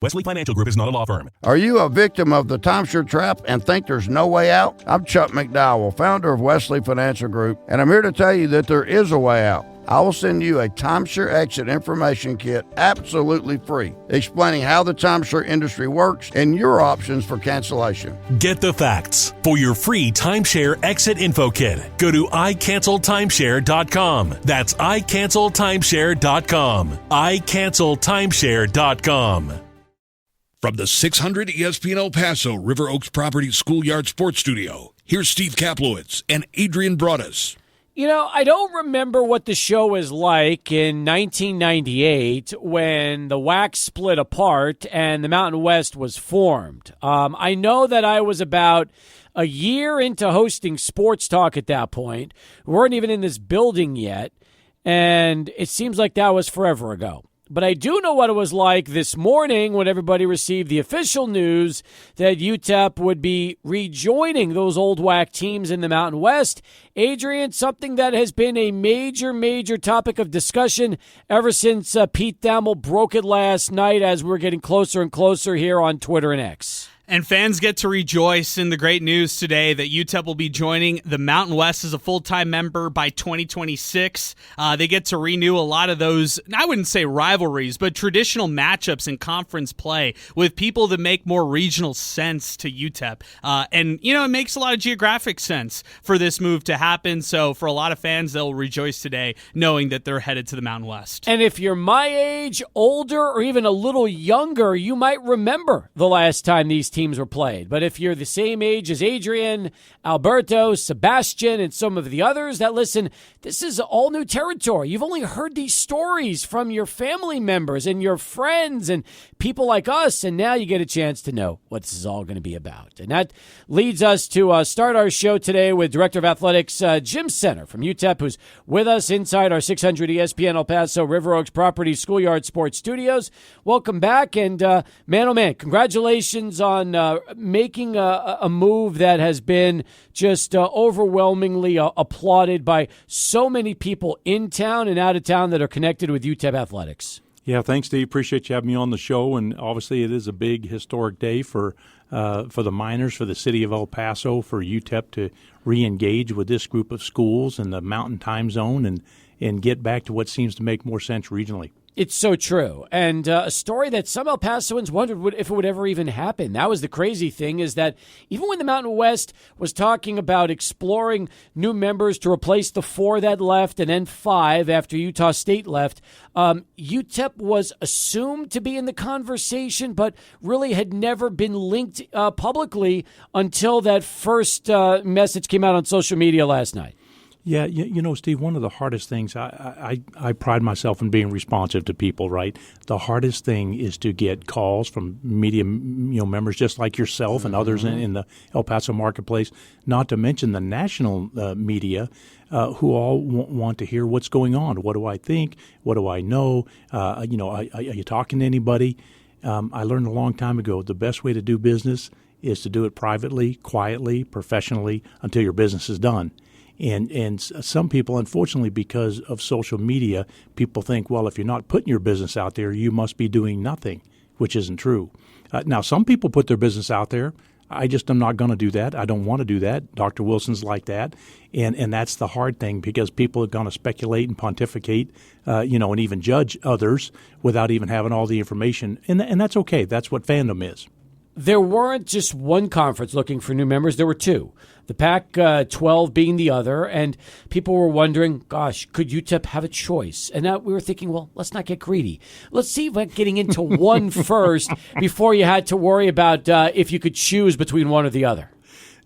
Wesley Financial Group is not a law firm. Are you a victim of the timeshare trap and think there's no way out? I'm Chuck McDowell, founder of Wesley Financial Group, and I'm here to tell you that there is a way out. I will send you a timeshare exit information kit absolutely free, explaining how the timeshare industry works and your options for cancellation. Get the facts. For your free timeshare exit info kit, go to iCancelTimeshare.com. That's iCancelTimeshare.com. iCancelTimeshare.com. From the 600 ESPN El Paso River Oaks Properties Schoolyard Sports Studio, here's Steve Kaplowitz and Adrian Broadus. You know, I don't remember what the show was like in 1998 when the WAC split apart and the Mountain West was formed. I know that I was about a year into hosting Sports Talk at that point. We weren't even in this building yet, and it seems like that was forever ago. But I do know what it was like this morning when everybody received the official news that UTEP would be rejoining those old WAC teams in the Mountain West. Adrian, something that has been a major topic of discussion ever since Pete Thamel broke it last night as we're getting closer and closer here on Twitter and X. And fans get to rejoice in the great news today that UTEP will be joining the Mountain West as a full-time member by 2026. They get to renew a lot of those, I wouldn't say rivalries, but traditional matchups in conference play with people that make more regional sense to UTEP. And, you know, it makes a lot of geographic sense for this move to happen. So for a lot of fans, they'll rejoice today knowing that they're headed to the Mountain West. And if you're my age, older, or even a little younger, you might remember the last time these teams were played. But if you're the same age as Adrian, Alberto, Sebastian, and some of the others that listen, this is all new territory. You've only heard these stories from your family members and your friends and people like us, and now you get a chance to know what this is all going to be about. And that leads us to start our show today with Director of Athletics Jim Center from UTEP, who's with us inside our 600 ESPN El Paso River Oaks Properties Schoolyard Sports Studios. Welcome back, and man, oh man, congratulations on making a move that has been just overwhelmingly applauded by so many people in town and out of town that are connected with UTEP athletics. Yeah, thanks, Steve. Appreciate you having me on the show. And obviously, it is a big historic day for the Miners, for the city of El Paso, for UTEP to re-engage with this group of schools in the Mountain Time Zone and get back to what seems to make more sense regionally. It's so true. And a story that some El Pasoans wondered if it would ever even happen. That was the crazy thing, is that even when the Mountain West was talking about exploring new members to replace the 4 that left and then 5 after Utah State left, UTEP was assumed to be in the conversation, but really had never been linked publicly until that first message came out on social media last night. Yeah, you know, Steve, one of the hardest things, I pride myself in being responsive to people, right? The hardest thing is to get calls from media, members just like yourself and others in the El Paso marketplace, not to mention the national media who all want to hear what's going on. What do I think? What do I know? Are you talking to anybody? I learned a long time ago the best way to do business is to do it privately, quietly, professionally until your business is done. And some people, unfortunately, because of social media, people think, well, if you're not putting your business out there, you must be doing nothing, which isn't true. Now, some people put their business out there. I just am not going to do that. I don't want to do that. Dr. Wilson's like that. And that's the hard thing, because people are going to speculate and pontificate, and even judge others without even having all the information. And that's okay. That's what fandom is. There weren't just one conference looking for new members. There were 2. The Pac-12 being the other, and people were wondering, gosh, could UTEP have a choice? And we were thinking, well, let's not get greedy. Let's see about getting into one first before you had to worry about if you could choose between one or the other.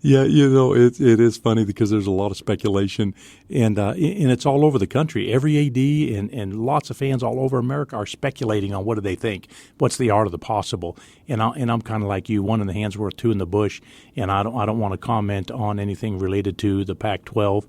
Yeah, it is funny because there's a lot of speculation, and it's all over the country. Every AD and lots of fans all over America are speculating on what do they think, what's the art of the possible. And I'm kind of like you, 1 in the hand's worth 2 in the bush, and I don't want to comment on anything related to the Pac-12.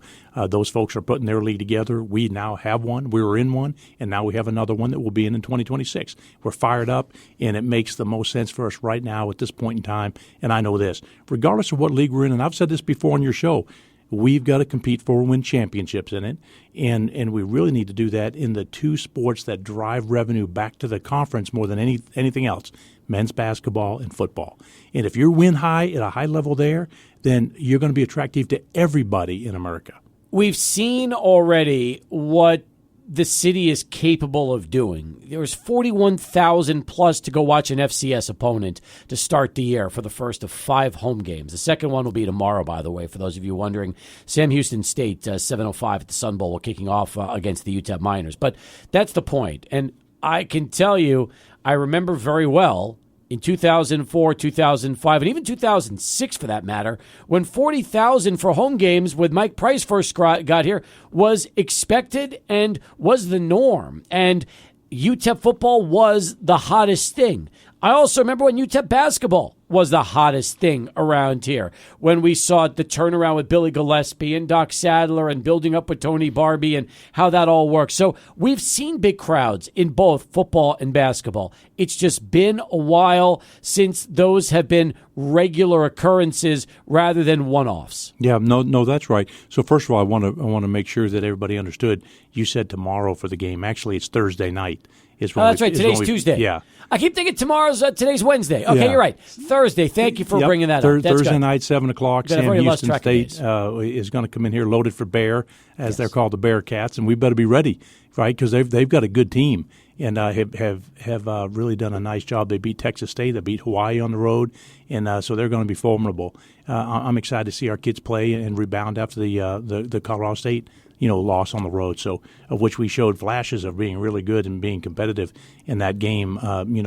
Those folks are putting their league together. We now have one. We were in one, and now we have another one that we'll be in 2026. We're fired up, and it makes the most sense for us right now at this point in time. And I know this, regardless of what league we're in, and I've said this before on your show, we've got to compete for win championships in it, and we really need to do that in the 2 sports that drive revenue back to the conference more than anything else, men's basketball, and football. And if you win high at a high level there, then you're going to be attractive to everybody in America. We've seen already what the city is capable of doing. There was 41,000 plus to go watch an FCS opponent to start the year for the first of 5 home games. The second one will be tomorrow, by the way, for those of you wondering. Sam Houston State, 7:05 at the Sun Bowl, kicking off against the UTEP Miners. But that's the point. And I can tell you, I remember very well in 2004, 2005, and even 2006 for that matter, when 40,000 for home games with Mike Price first got here was expected and was the norm. And UTEP football was the hottest thing. I also remember when UTEP basketball was the hottest thing around here, when we saw the turnaround with Billy Gillespie and Doc Sadler and building up with Tony Barbie and how that all works. So we've seen big crowds in both football and basketball. It's just been a while since those have been regular occurrences rather than one-offs. Yeah, no, that's right. So first of all, I want to make sure that everybody understood. You said tomorrow for the game. Actually, it's Thursday night. That's right. Today's Tuesday. Yeah. I keep thinking today's Wednesday. Okay, You're right. Thursday. Thank you for bringing that up. Thursday good. night, 7 o'clock. Sam Houston State is going to come in here loaded for bear, as they're called, the Bearcats, and we better be ready, right? Because they've got a good team and have really done a nice job. They beat Texas State, they beat Hawaii on the road, and so they're going to be formidable. I'm excited to see our kids play and rebound after the Colorado State loss on the road, so of which we showed flashes of being really good and being competitive in that game.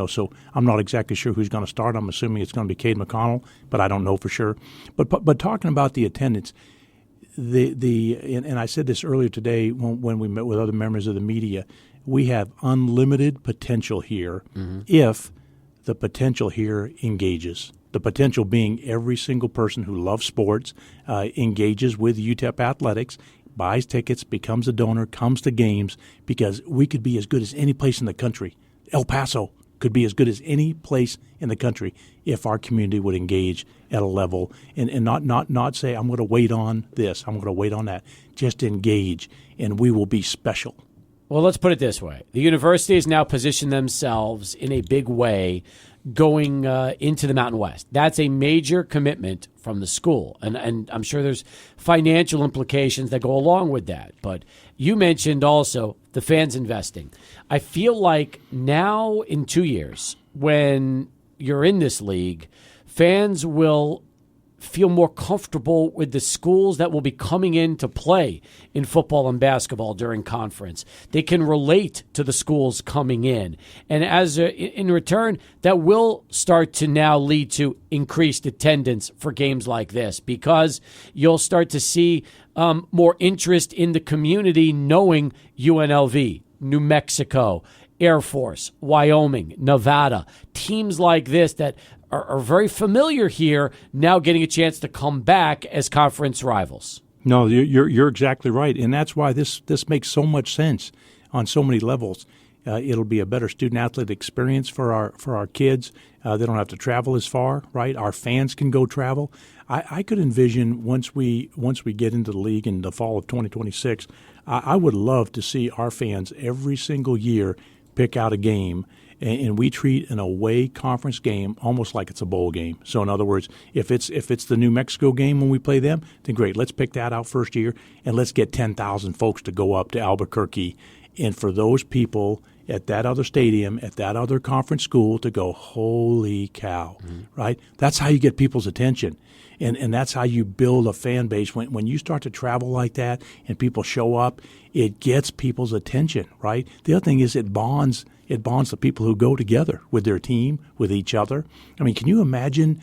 So I'm not exactly sure who's going to start. I'm assuming it's going to be Cade McConnell, but I don't know for sure. But talking about the attendance, and I said this earlier today when we met with other members of the media, we have unlimited potential here if the potential here engages. The potential being every single person who loves sports engages with UTEP athletics, buys tickets, becomes a donor, comes to games, because we could be as good as any place in the country. El Paso could be as good as any place in the country if our community would engage at a level and not say, I'm going to wait on this, I'm going to wait on that. Just engage, and we will be special. Well, let's put it this way. The university has now positioned themselves in a big way going into the Mountain West. That's a major commitment from the school. And I'm sure there's financial implications that go along with that. But you mentioned also the fans investing. I feel like now in 2 years, when you're in this league, fans will feel more comfortable with the schools that will be coming in to play in football and basketball during conference. They can relate to the schools coming in. And in return, that will start to now lead to increased attendance for games like this, because you'll start to see more interest in the community knowing UNLV, New Mexico, Air Force, Wyoming, Nevada, teams like this that are very familiar here, now getting a chance to come back as conference rivals. No, you're exactly right, and that's why this makes so much sense on so many levels. It'll be a better student-athlete experience for our kids. They don't have to travel as far, right? Our fans can go travel. I could envision once we get into the league in the fall of 2026, I would love to see our fans every single year pick out a game, and we treat an away conference game almost like it's a bowl game. So in other words, if it's the New Mexico game when we play them, then great, let's pick that out first year, and let's get 10,000 folks to go up to Albuquerque. And for those people at that other stadium, at that other conference school, to go, holy cow, right? That's how you get people's attention. And that's how you build a fan base. When you start to travel like that and people show up, it gets people's attention, right? The other thing is it bonds the people who go together with their team, with each other. I mean, can you imagine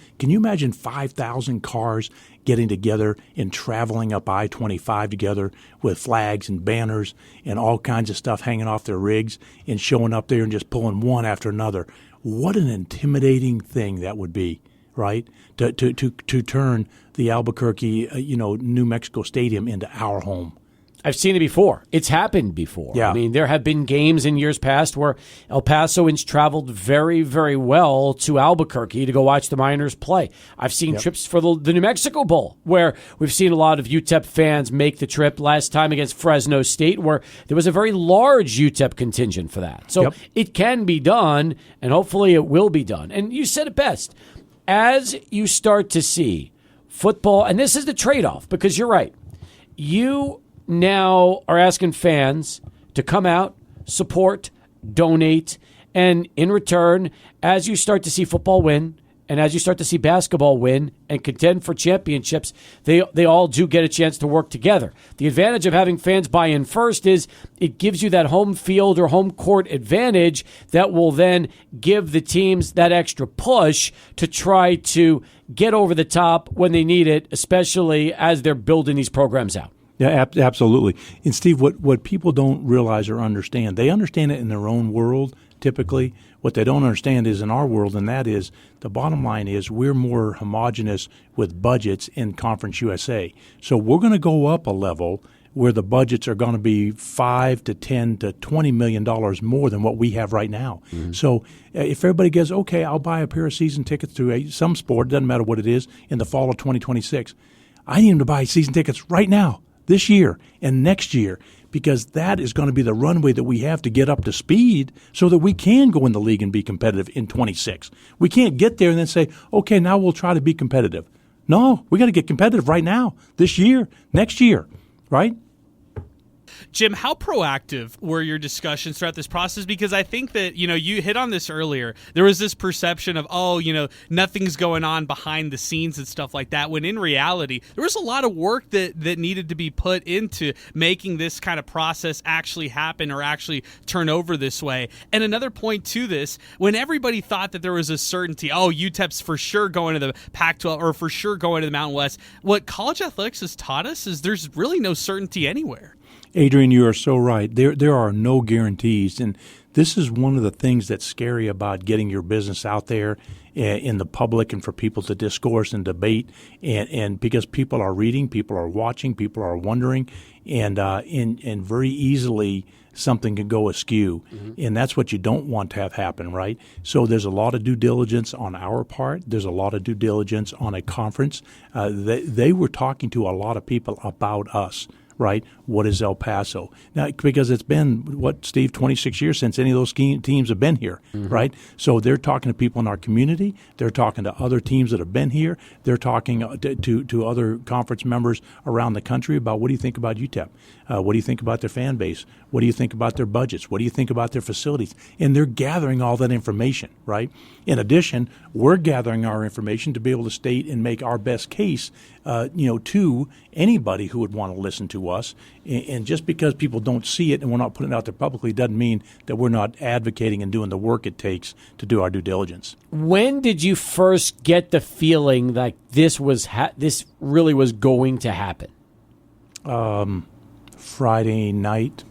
5,000 cars getting together and traveling up I-25 together with flags and banners and all kinds of stuff hanging off their rigs and showing up there and just pulling one after another? What an intimidating thing that would be, right? To turn the Albuquerque, New Mexico stadium into our home. I've seen it before. It's happened before. Yeah. I mean, there have been games in years past where El Pasoans traveled very, very well to Albuquerque to go watch the Miners play. I've seen trips for the New Mexico Bowl where we've seen a lot of UTEP fans make the trip. Last time against Fresno State, where there was a very large UTEP contingent for that. So it can be done, and hopefully it will be done. And you said it best. As you start to see football, and this is the trade-off, because you're right. You now are asking fans to come out, support, donate, and in return, as you start to see football win, and as you start to see basketball win and contend for championships, they all do get a chance to work together. The advantage of having fans buy in first is it gives you that home field or home court advantage that will then give the teams that extra push to try to get over the top when they need it, especially as they're building these programs out. Yeah, absolutely. And Steve, what people don't realize or understand, they understand it in their own world typically. What they don't understand is in our world, and that is the bottom line is we're more homogenous with budgets in Conference USA. So we're going to go up a level where the budgets are going to be $5 to $10 to $20 million more than what we have right now. Mm-hmm. So if everybody goes, okay, I'll buy a pair of season tickets to some sport, doesn't matter what it is, in the fall of 2026, I need them to buy season tickets right now, this year and next year, because that is going to be the runway that we have to get up to speed so that we can go in the league and be competitive in 26. We can't get there and then say, okay, now we'll try to be competitive. No, we got to get competitive right now, this year, next year, right? Jim, how proactive were your discussions throughout this process? Because I think that, you hit on this earlier. There was this perception of, nothing's going on behind the scenes and stuff like that, when in reality, there was a lot of work that needed to be put into making this kind of process actually happen or actually turn over this way. And another point to this, when everybody thought that there was a certainty, UTEP's for sure going to the Pac-12 or for sure going to the Mountain West, what college athletics has taught us is there's really no certainty anywhere. Adrian, you are so right. There are no guarantees, and this is one of the things that's scary about getting your business out there in the public and for people to discourse and debate, and because people are reading, people are watching, people are wondering, and very easily something can go askew, and that's what you don't want to have happen, right? So there's a lot of due diligence on our part. There's a lot of due diligence on a conference. They were talking to a lot of people about us. Right? What is El Paso? Now, because it's been, Steve, 26 years since any of those teams have been here, right? So they're talking to people in our community. They're talking to other teams that have been here. They're talking to other conference members around the country about what do you think about UTEP? What do you think about their fan base? What do you think about their budgets? What do you think about their facilities? And they're gathering all that information, right? In addition, we're gathering our information to be able to state and make our best case, to anybody who would want to listen to us. And just because people don't see it and we're not putting it out there publicly doesn't mean that we're not advocating and doing the work it takes to do our due diligence. When did you first get the feeling like this really was going to happen? Friday night,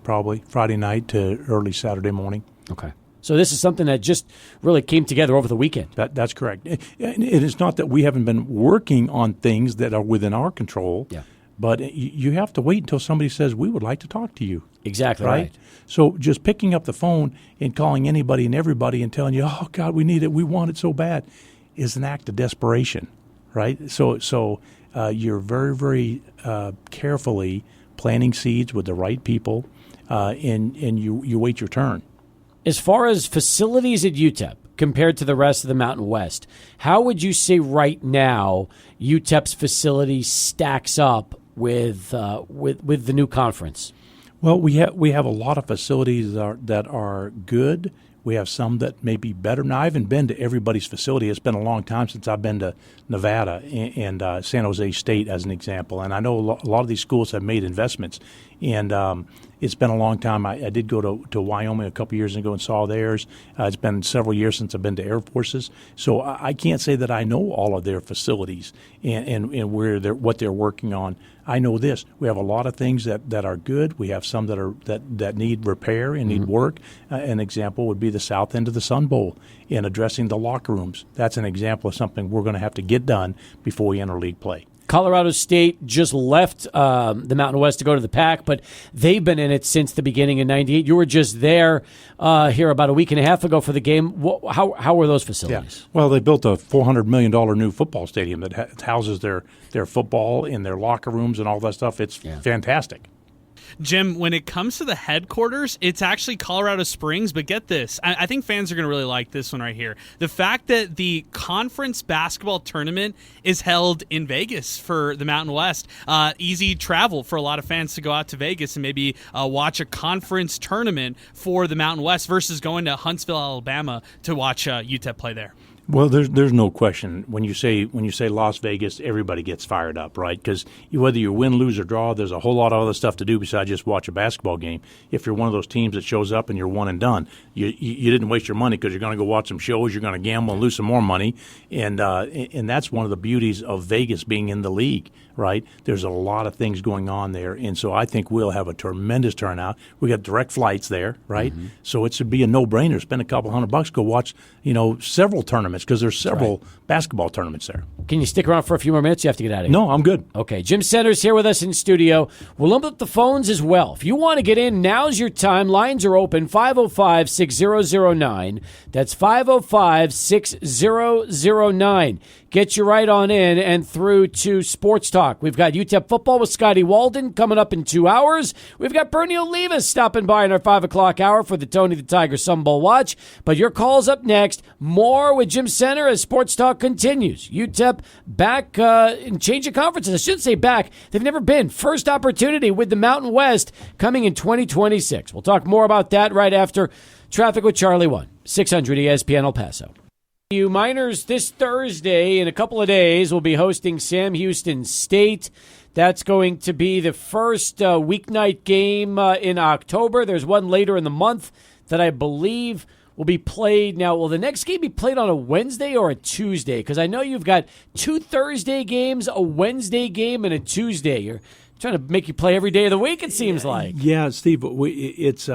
probably. Friday night to early Saturday morning. Okay. So this is something that just really came together over the weekend. That's correct. It is not that we haven't been working on things that are within our control, but you have to wait until somebody says, we would like to talk to you. Exactly right. So just picking up the phone and calling anybody and everybody and telling you, oh, God, we need it, we want it so bad, is an act of desperation, right? So you're very, very carefully planting seeds with the right people, and you wait your turn. As far as facilities at UTEP compared to the rest of the Mountain West, how would you say right now UTEP's facility stacks up with the new conference? Well, we have a lot of facilities that are good. We have some that may be better. Now, I haven't been to everybody's facility. It's been a long time since I've been to Nevada and San Jose State, as an example. And I know a lot of these schools have made investments. And it's been a long time. I did go to Wyoming a couple years ago and saw theirs. It's been several years since I've been to Air Forces. So I can't say that I know all of their facilities and what they're working on. I know this. We have a lot of things that are good. We have some that need repair and need work. An example would be the south end of the Sun Bowl in addressing the locker rooms. That's an example of something we're going to have to get done before we enter league play. Colorado State just left the Mountain West to go to the Pac, but they've been in it since the beginning in '98. You were just there here about a week and a half ago for the game. How were those facilities? Yeah. Well, they built a $400 million new football stadium that houses their football in their locker rooms and all that stuff. It's fantastic. Jim, when it comes to the headquarters, it's actually Colorado Springs, but get this. I think fans are going to really like this one right here. The fact that the conference basketball tournament is held in Vegas for the Mountain West. Easy travel for a lot of fans to go out to Vegas and maybe watch a conference tournament for the Mountain West versus going to Huntsville, Alabama to watch UTEP play there. Well, there's no question when you say Las Vegas, everybody gets fired up, right? Because whether you win, lose, or draw, there's a whole lot of other stuff to do besides just watch a basketball game. If you're one of those teams that shows up and you're one and done, you didn't waste your money because you're going to go watch some shows, you're going to gamble and lose some more money, and that's one of the beauties of Vegas being in the league, right? There's a lot of things going on there, and so I think we'll have a tremendous turnout. We got direct flights there, right? Mm-hmm. So it should be a no-brainer. Spend a couple $100, go watch, several tournaments. Because there's several basketball tournaments there. Can you stick around for a few more minutes? You have to get out of here. No, I'm good. Okay, Jim Center's here with us in studio. We'll open up the phones as well. If you want to get in, now's your time. Lines are open, 505-6009. That's 505-6009. Get you right on in and through to Sports Talk. We've got UTEP football with Scotty Walden coming up in 2 hours. We've got Bernie Olivas stopping by in our 5 o'clock hour for the Tony the Tiger Sun Bowl watch. But your call's up next. More with Jim Center as Sports Talk continues. UTEP back in change of conferences. I shouldn't say back. They've never been. First opportunity with the Mountain West coming in 2026. We'll talk more about that right after Traffic with Charlie 1, 600 ESPN El Paso. You Miners this Thursday in a couple of days will be hosting Sam Houston State. That's going to be the first weeknight game in October. There's one later in the month that I believe will be played. Now, will the next game be played on a Wednesday or a Tuesday? Because I know you've got 2 Thursday games, a Wednesday game, and a Tuesday. You're trying to make you play every day of the week, it seems like. Yeah, Steve, it's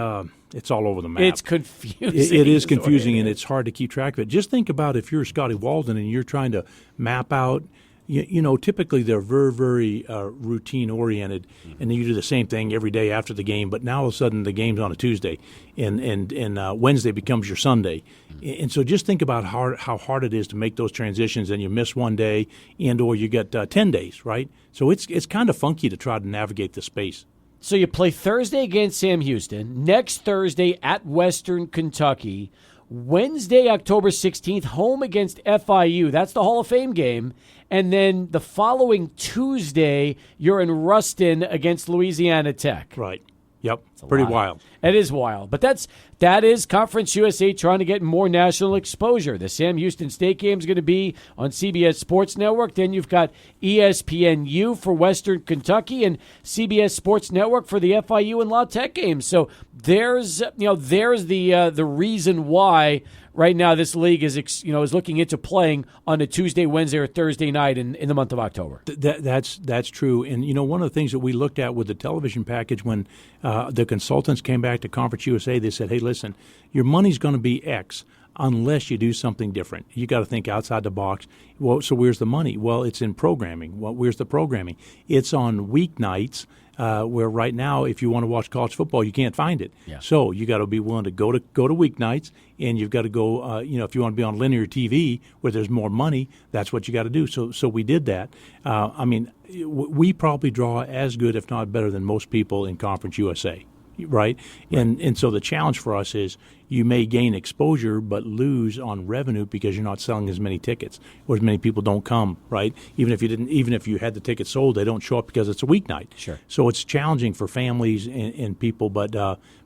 all over the map. It's confusing. It is confusing, and it's hard to keep track of it. Just think about if you're Scotty Walden and you're trying to map out, typically they're very, very routine-oriented, and you do the same thing every day after the game, but now all of a sudden the game's on a Tuesday, and Wednesday becomes your Sunday. And so just think about how hard it is to make those transitions, and you miss one day and or you get 10 days, right? So it's kind of funky to try to navigate the space. So you play Thursday against Sam Houston, next Thursday at Western Kentucky, Wednesday, October 16th, home against FIU. That's the Hall of Fame game. And then the following Tuesday, you're in Ruston against Louisiana Tech. Right. Yep. Pretty wild. It is wild. But that is Conference USA trying to get more national exposure. The Sam Houston State game is going to be on CBS Sports Network. Then you've got ESPNU for Western Kentucky and CBS Sports Network for the FIU and La Tech games. So there's the reason why right now this league is looking into playing on a Tuesday, Wednesday, or Thursday night in the month of October. That's true. And one of the things that we looked at with the television package when the consultants came back to Conference USA, they said, hey, listen, your money's going to be X unless you do something different. You got to think outside the box. Well, so where's the money? Well, it's in programming. Well, where's the programming? It's on weeknights. Where right now, if you want to watch college football, you can't find it. Yeah. So you got to be willing to go to weeknights, and you've got to go. If you want to be on linear TV where there's more money, that's what you got to do. So we did that. We probably draw as good, if not better, than most people in Conference USA. Right? And so the challenge for us is you may gain exposure but lose on revenue because you're not selling as many tickets or as many people don't come, right? Even if you had the tickets sold, they don't show up because it's a weeknight. Sure. So it's challenging for families and people, but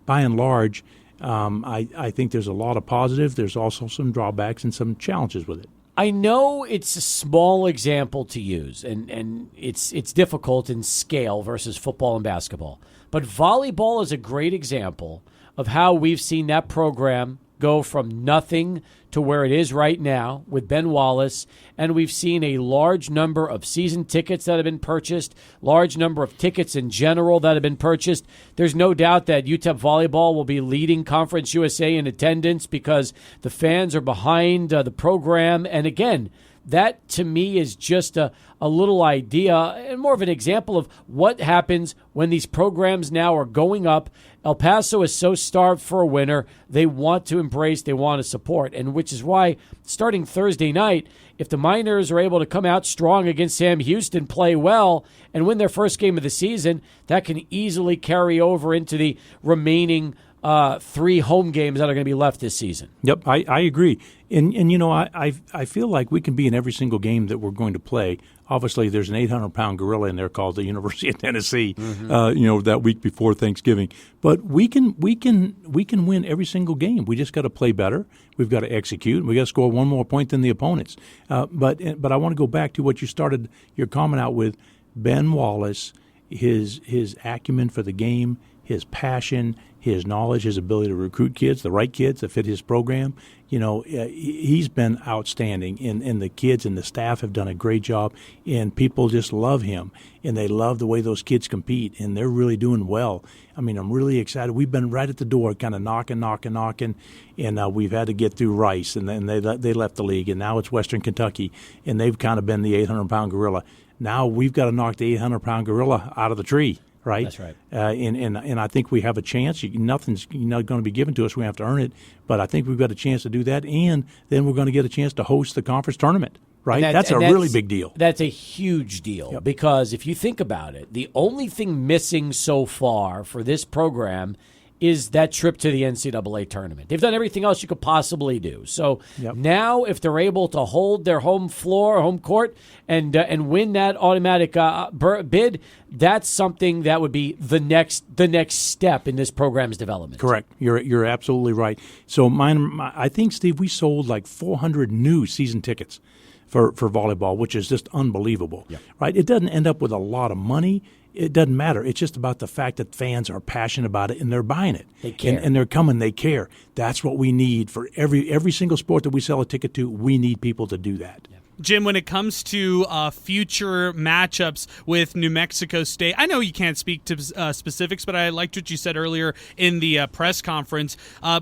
by and large, I think there's a lot of positive. There's also some drawbacks and some challenges with it. I know it's a small example to use, and it's difficult in scale versus football and basketball. But volleyball is a great example of how we've seen that program go from nothing to where it is right now with Ben Wallace, and we've seen a large number of season tickets that have been purchased, large number of tickets in general that have been purchased. There's no doubt that UTEP volleyball will be leading Conference USA in attendance because the fans are behind the program. And again, that to me is just a little idea and more of an example of what happens when these programs now are going up. El Paso is so starved for a winner. They want to embrace, they want to support, and which is why starting Thursday night, if the Miners are able to come out strong against Sam Houston, play well, and win their first game of the season, that can easily carry over into the remaining 3 home games that are going to be left this season. Yep, I agree. And I feel like we can be in every single game that we're going to play. Obviously, there's an 800-pound gorilla in there called the University of Tennessee, that week before Thanksgiving. But we can win every single game. We just got to play better. We've got to execute. We got to score one more point than the opponents. But I want to go back to what you started your comment out with. Ben Wallace, his acumen for the game, his passion, his knowledge, his ability to recruit kids, the right kids that fit his program. He's been outstanding, and the kids and the staff have done a great job, and people just love him, and they love the way those kids compete, and they're really doing well. I mean, I'm really excited. We've been right at the door, kind of knocking, and we've had to get through Rice, and then they left the league, and now it's Western Kentucky, and they've kind of been the 800-pound gorilla. Now we've got to knock the 800-pound gorilla out of the tree. Right? That's right. And I think we have a chance. Nothing's going to be given to us. We have to earn it. But I think we've got a chance to do that, and then we're going to get a chance to host the conference tournament. Right? That's a really big deal. That's a huge deal because if you think about it, the only thing missing so far for this program is that trip to the NCAA tournament. They've done everything else you could possibly do. So now if they're able to hold their home court, and win that automatic bid, that's something that would be the next step in this program's development. Correct. You're absolutely right. So I think, Steve, we sold like 400 new season tickets for volleyball, which is just unbelievable. Right? It doesn't end up with a lot of money. It doesn't matter. It's just about the fact that fans are passionate about it and they're buying it. They care. And they're coming. They care. That's what we need for every single sport that we sell a ticket to. We need people to do that. Jim, when it comes to future matchups with New Mexico State, I know you can't speak to specifics, but I liked what you said earlier in the press conference.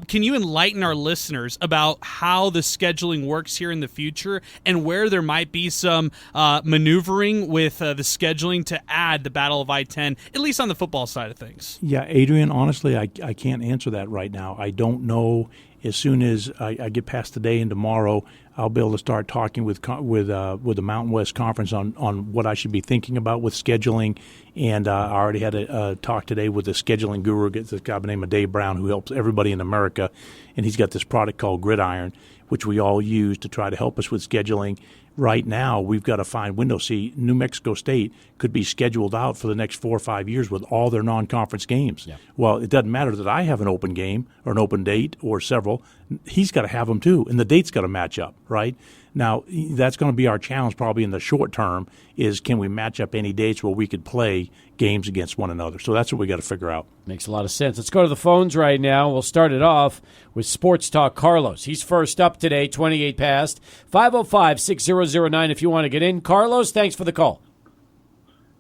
Can you enlighten our listeners about how the scheduling works here in the future and where there might be some maneuvering with the scheduling to add the Battle of I-10, at least on the football side of things? Yeah, Adrian, honestly, I can't answer that right now. I don't know. As soon as I get past today and tomorrow, I'll be able to start talking with the Mountain West Conference on what I should be thinking about with scheduling. And I already had a talk today with the scheduling guru, this guy by the name of Dave Brown, who helps everybody in America. And he's got this product called Gridiron, which we all use to try to help us with scheduling. Right now, we've got to find windows. See, New Mexico State could be scheduled out for the next 4 or 5 years with all their non-conference games. Yeah. Well, it doesn't matter that I have an open game or an open date or several. He's got to have them too, and the date's got to match up, right? Now, that's going to be our challenge probably in the short term is can we match up any dates where we could play games against one another? So that's what we got to figure out. Makes a lot of sense. Let's go to the phones right now. We'll start it off with Sports Talk Carlos. He's first up today, 28 past. 505-6009 if you want to get in. Carlos, thanks for the call.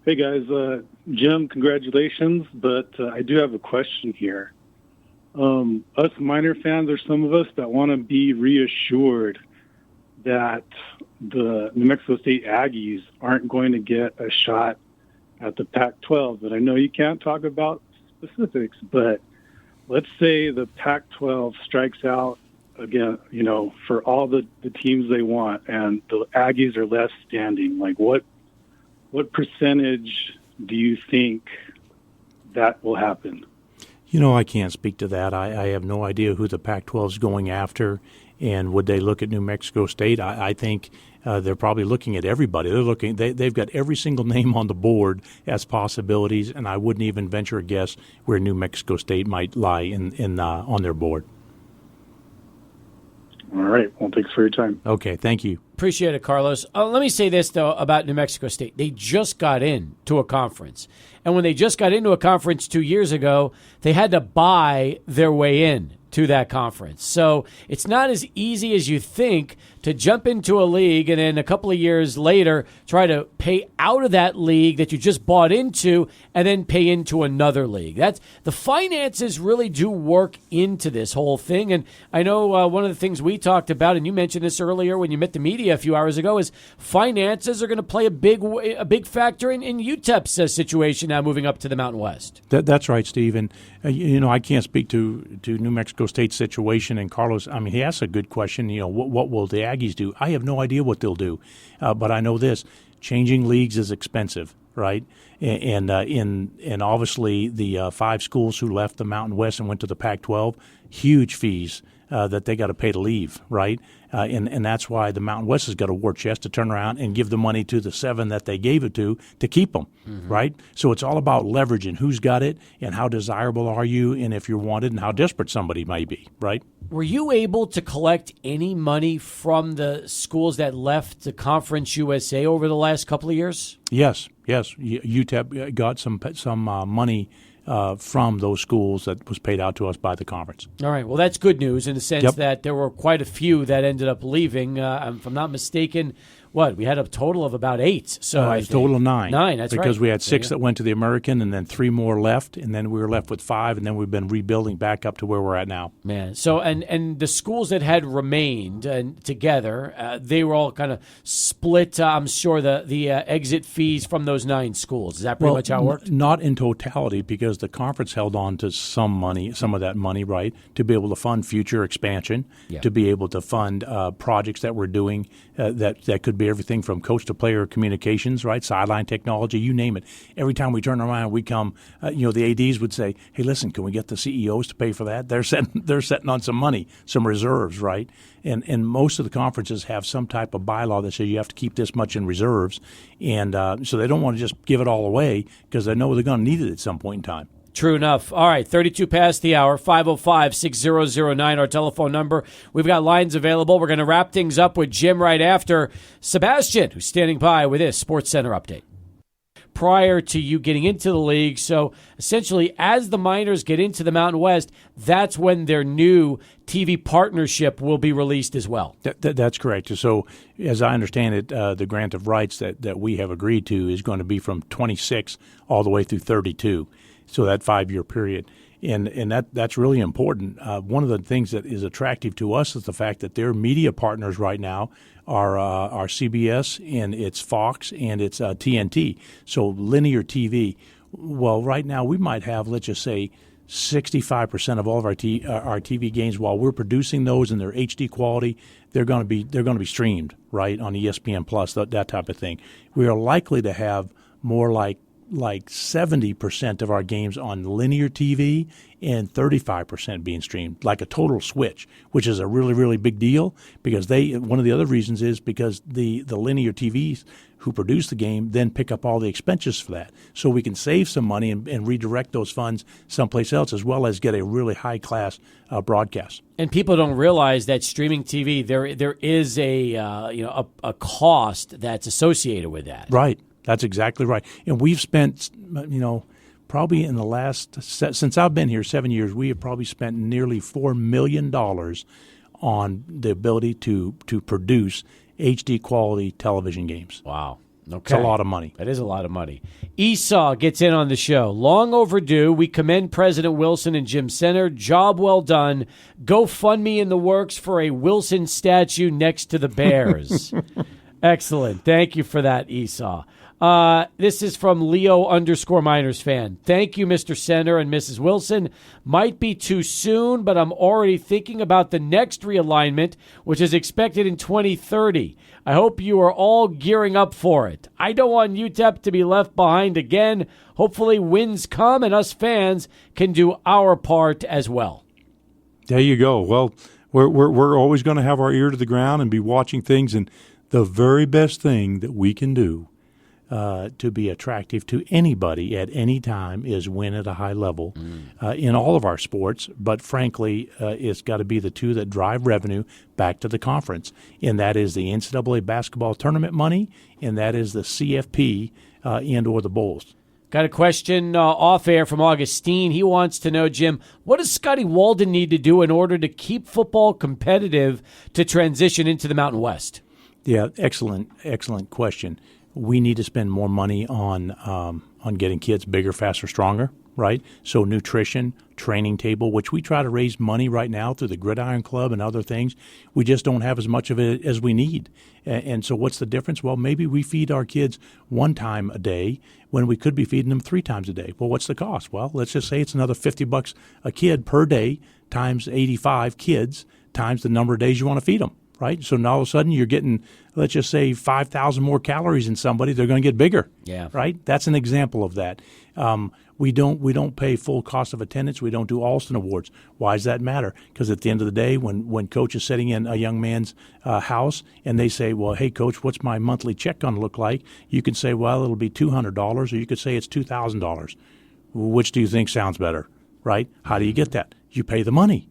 Hey, guys. Jim, congratulations, but I do have a question here. Us Miner fans are some of us that want to be reassured that the New Mexico State Aggies aren't going to get a shot at the Pac-12. But I know you can't talk about specifics, but let's say the Pac-12 strikes out again, for all the teams they want, and the Aggies are left standing. Like, what percentage do you think that will happen? I can't speak to that. I have no idea who the Pac-12 is going after. And would they look at New Mexico State? I think they're probably looking at everybody. They've got every single name on the board as possibilities, and I wouldn't even venture a guess where New Mexico State might lie on their board. All right. Well, thanks for your time. Okay. Thank you. Appreciate it, Carlos. Let me say this, though, about New Mexico State. They just got into a conference. And when they just got into a conference 2 years ago, they had to buy their way in to that conference. So it's not as easy as you think to jump into a league and then a couple of years later try to pay out of that league that you just bought into and then pay into another league. That's the finances really do work into this whole thing. And I know one of the things we talked about, and you mentioned this earlier when you met the media a few hours ago, is finances are going to play a big factor in UTEP's situation now moving up to the Mountain West. That's right, Steve. And I can't speak to New Mexico State's situation. And Carlos, I mean, he asked a good question. What will the Aggies do? I have no idea what they'll do, but I know this: changing leagues is expensive, right? And obviously the 5 schools who left the Mountain West and went to the Pac-12, huge fees that they got to pay to leave, right? And that's why the Mountain West has got a war chest to turn around and give the money to the 7 that they gave it to keep them, right? So it's all about leveraging who's got it and how desirable are you and if you're wanted and how desperate somebody may be, right? Were you able to collect any money from the schools that left the Conference USA over the last couple of years? Yes. UTEP got some money from those schools that was paid out to us by the conference. All right. Well, that's good news in the sense that there were quite a few that ended up leaving. If I'm not mistaken, we had a total of about 8. So a total of 9. 9, that's right. Because we had 6 that went to the American and then 3 more left, and then we were left with 5, and then we've been rebuilding back up to where we're at now. Man. So and the schools that had remained together, they were all kind of split. I'm sure the exit fees from those 9 schools. Is that pretty much how it worked? Not in totality, because the conference held on to some of that money, right, to be able to fund future expansion, to be able to fund projects that we're doing that could be everything from coach-to-player communications, right, sideline technology, you name it. Every time we turn around, we come, the ADs would say, hey, listen, can we get the CEOs to pay for that? They're setting on some money, some reserves, right? And most of the conferences have some type of bylaw that says you have to keep this much in reserves. And so they don't want to just give it all away because they know they're going to need it at some point in time. True enough. All right, 32 past the hour, 505-6009, our telephone number. We've got lines available. We're going to wrap things up with Jim right after Sebastian, who's standing by with this Sports Center update. Prior to you getting into the league, so essentially as the Miners get into the Mountain West, that's when their new TV partnership will be released as well. That's correct. So as I understand it, the grant of rights that we have agreed to is going to be from 26 all the way through 32. So that 5-year period. And that's really important. One of the things that is attractive to us is the fact that their media partners right now are CBS and it's Fox and it's TNT. So linear TV. Well, right now we might have, let's just say, 65% of all of our TV games, while we're producing those in their HD quality, they're going to be streamed, right, on ESPN Plus, that type of thing. We are likely to have more like 70% of our games on linear TV and 35% being streamed, like a total switch, which is a really, really big deal because one of the other reasons is because the linear TVs who produce the game then pick up all the expenses for that. So we can save some money and redirect those funds someplace else as well as get a really high-class broadcast. And people don't realize that streaming TV, there is a cost that's associated with that. Right. That's exactly right. And we've spent, probably in the last, since I've been here 7 years, we have probably spent nearly $4 million on the ability to produce HD quality television games. Wow. Okay. It's a lot of money. That is a lot of money. Esau gets in on the show. Long overdue. We commend President Wilson and Jim Center. Job well done. GoFundMe in the works for a Wilson statue next to the Bears. Excellent. Thank you for that, Esau. This is from Leo_Miners fan. Thank you, Mr. Center and Mrs. Wilson. Might be too soon, but I'm already thinking about the next realignment, which is expected in 2030. I hope you are all gearing up for it. I don't want UTEP to be left behind again. Hopefully wins come and us fans can do our part as well. There you go. Well, we're always going to have our ear to the ground and be watching things, and the very best thing that we can do to be attractive to anybody at any time is win at a high level in all of our sports. But frankly, it's got to be the two that drive revenue back to the conference, and that is the NCAA basketball tournament money, and that is the CFP and or the bowls. Got a question off air from Augustine. He wants to know, Jim, what does Scotty Walden need to do in order to keep football competitive to transition into the Mountain West? Yeah, excellent question. We need to spend more money on getting kids bigger, faster, stronger, right? So nutrition, training table, which we try to raise money right now through the Gridiron Club and other things. We just don't have as much of it as we need. And so what's the difference? Well, maybe we feed our kids one time a day when we could be feeding them 3 times a day. Well, what's the cost? Well, let's just say it's another $50 a kid per day times 85 kids times the number of days you want to feed them. Right? So now all of a sudden you're getting, let's just say, 5,000 more calories in somebody. They're going to get bigger. Yeah. Right? That's an example of that. We don't pay full cost of attendance. We don't do Alston Awards. Why does that matter? Because at the end of the day, when coach is sitting in a young man's house and they say, well, hey, coach, what's my monthly check going to look like? You can say, well, it'll be $200, or you could say it's $2,000. Which do you think sounds better? Right? How do you get that? You pay the money.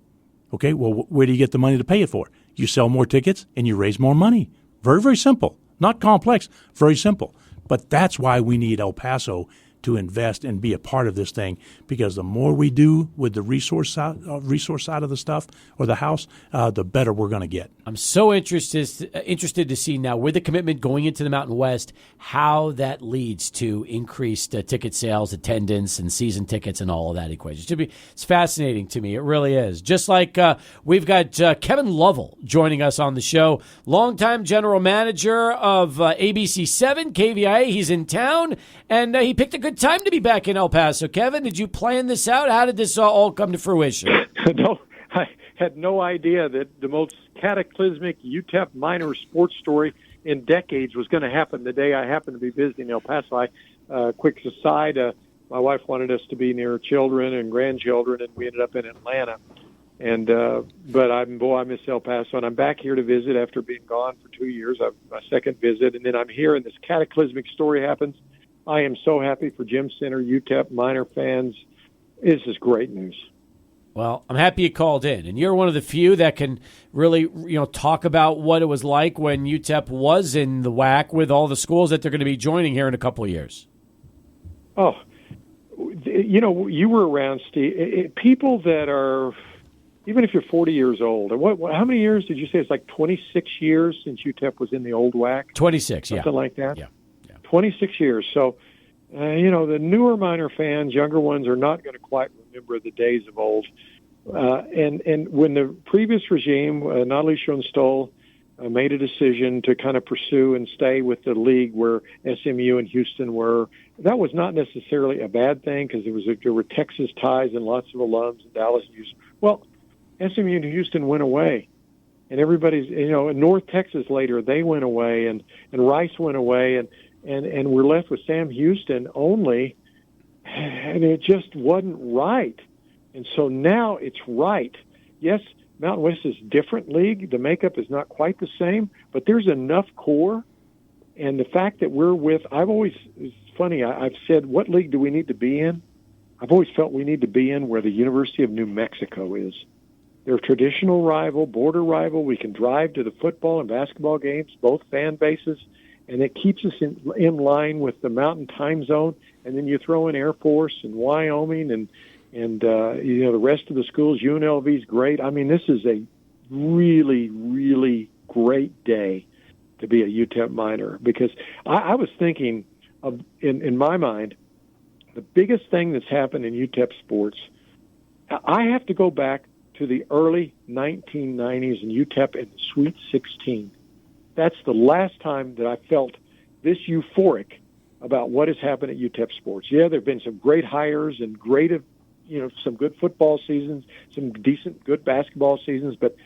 Okay, well, where do you get the money to pay it for? You sell more tickets and you raise more money. Very, very simple. Not complex. Very simple. But that's why we need El Paso to invest and be a part of this thing, because the more we do with the resource side of the stuff or the house, the better we're going to get. I'm so interested to see now, with the commitment going into the Mountain West, how that leads to increased ticket sales, attendance, and season tickets and all of that equation. It's fascinating to me. It really is. Just like we've got Kevin Lovell joining us on the show, longtime general manager of ABC7, KVIA. He's in town, and he picked a good time to be back in El Paso. Kevin, did you plan this out? How did this all come to fruition? No, I had no idea that the most cataclysmic UTEP minor sports story in decades was going to happen the day I happened to be visiting El Paso. Quick aside, my wife wanted us to be near children and grandchildren, and we ended up in Atlanta. And but I miss El Paso, and I'm back here to visit after being gone for 2 years. My second visit, and then I'm here, and this cataclysmic story happens. I am so happy for Jim Center, UTEP minor fans. This is great news. Well, I'm happy you called in, and you're one of the few that can really, talk about what it was like when UTEP was in the WAC with all the schools that they're going to be joining here in a couple of years. Oh, you were around, Steve. People that are, even if you're 40 years old, or how many years did you say? It's like 26 years since UTEP was in the old WAC? 26, Something like that? Yeah. 26 years. So, the newer minor fans, younger ones, are not going to quite remember the days of old. And when the previous regime, Natalie Schoenstoll, made a decision to kind of pursue and stay with the league where SMU and Houston were, that was not necessarily a bad thing, because there were Texas ties and lots of alums in Dallas and Houston. Well, SMU and Houston went away. And everybody's, in North Texas later, they went away, and Rice went away, and we're left with Sam Houston only, and it just wasn't right. And so now it's right. Yes, Mountain West is a different league. The makeup is not quite the same, but there's enough core. And the fact that it's funny, I've said, what league do we need to be in? I've always felt we need to be in where the University of New Mexico is. They're a traditional rival, border rival. We can drive to the football and basketball games, both fan bases. And it keeps us in line with the Mountain Time Zone. And then you throw in Air Force and Wyoming and the rest of the schools. UNLV's great. I mean, this is a really, really great day to be a UTEP minor, because I was thinking of, in my mind, the biggest thing that's happened in UTEP sports. I have to go back to the early 1990s in UTEP in the Sweet 16. That's the last time that I felt this euphoric about what has happened at UTEP sports. Yeah, there have been some great hires and some good football seasons, some decent, good basketball seasons, but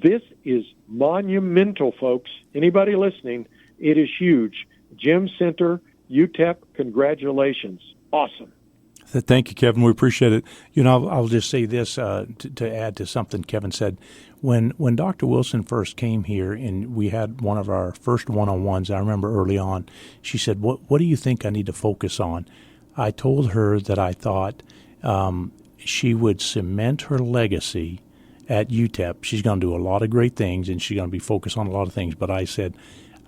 this is monumental, folks. Anybody listening, it is huge. Gym Center, UTEP, congratulations. Awesome. Thank you, Kevin. We appreciate it. I'll just say this to add to something Kevin said. When Dr. Wilson first came here and we had one of our first one-on-ones, I remember early on, she said, what do you think I need to focus on? I told her that I thought she would cement her legacy at UTEP. She's going to do a lot of great things, and she's going to be focused on a lot of things. But I said,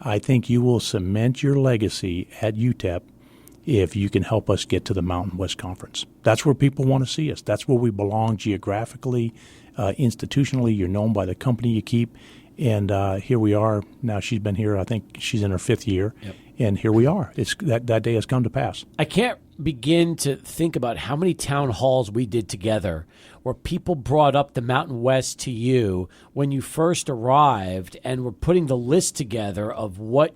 I think you will cement your legacy at UTEP if you can help us get to the Mountain West Conference. That's where people want to see us. That's where we belong geographically, institutionally. You're known by the company you keep. And here we are. Now she's been here, I think she's in her 5th year. Yep. And here we are. That day has come to pass. I can't begin to think about how many town halls we did together where people brought up the Mountain West to you when you first arrived and were putting the list together of what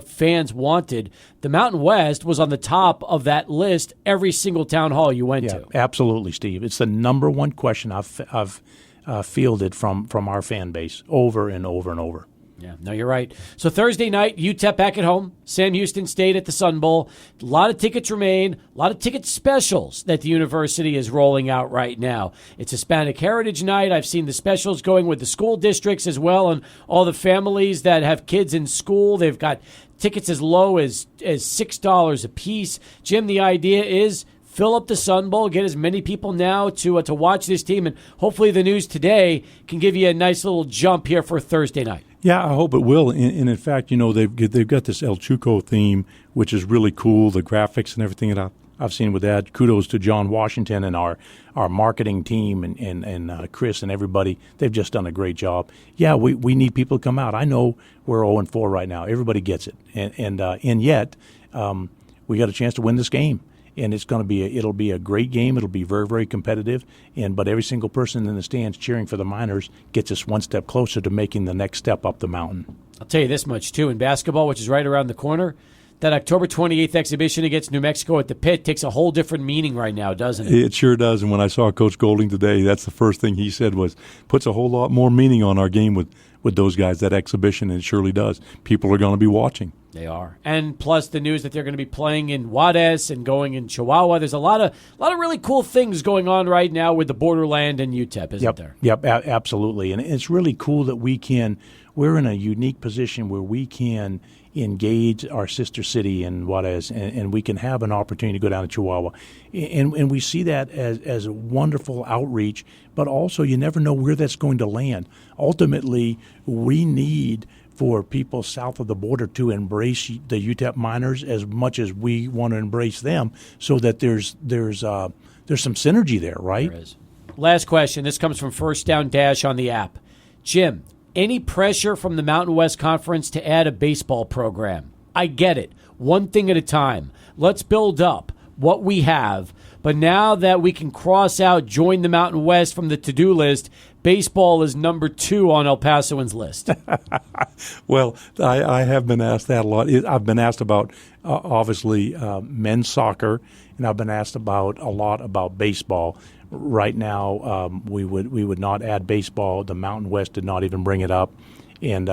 fans wanted. The Mountain West was on the top of that list every single town hall you went to. Absolutely, Steve. It's the number one question I've fielded from our fan base over and over and over. Yeah, no, you're right. So Thursday night, UTEP back at home, Sam Houston State at the Sun Bowl. A lot of tickets remain, a lot of ticket specials that the university is rolling out right now. It's Hispanic Heritage Night. I've seen the specials going with the school districts as well, and all the families that have kids in school. They've got tickets as low as $6 a piece. Jim, the idea is fill up the Sun Bowl, get as many people now to watch this team, and hopefully the news today can give you a nice little jump here for Thursday night. Yeah, I hope it will. And in fact, they've got this El Chuco theme, which is really cool, the graphics and everything that I've seen with that. Kudos to John Washington and our marketing team and Chris and everybody. They've just done a great job. Yeah, we need people to come out. I know we're 0-4 right now. Everybody gets it. And yet we got a chance to win this game. And it'll be a great game. It'll be very, very competitive. But every single person in the stands cheering for the Miners gets us one step closer to making the next step up the mountain. I'll tell you this much, too. In basketball, which is right around the corner, that October 28th exhibition against New Mexico at the Pit takes a whole different meaning right now, doesn't it? It sure does. And when I saw Coach Golding today, that's the first thing he said was, puts a whole lot more meaning on our game with those guys, that exhibition, and it surely does. People are going to be watching. They are. And plus the news that they're going to be playing in Juarez and going in Chihuahua. There's a lot of really cool things going on right now with the borderland and UTEP, isn't there? Yep, absolutely. And it's really cool that we're in a unique position where we can engage our sister city in Juarez, and we can have an opportunity to go down to Chihuahua. And we see that as a wonderful outreach, but also you never know where that's going to land. Ultimately, we need for people south of the border to embrace the UTEP Miners as much as we want to embrace them, so that there's some synergy there, right? There is. Last question. This comes from First Down Dash on the app. Jim, any pressure from the Mountain West Conference to add a baseball program? I get it. One thing at a time. Let's build up what we have. But now that we can cross out join the Mountain West from the to-do list, baseball is number 2 on El Pasoans' list. Well, I have been asked that a lot. I've been asked about, obviously, men's soccer, and I've been asked a lot about baseball. Right now, we would not add baseball. The Mountain West did not even bring it up, and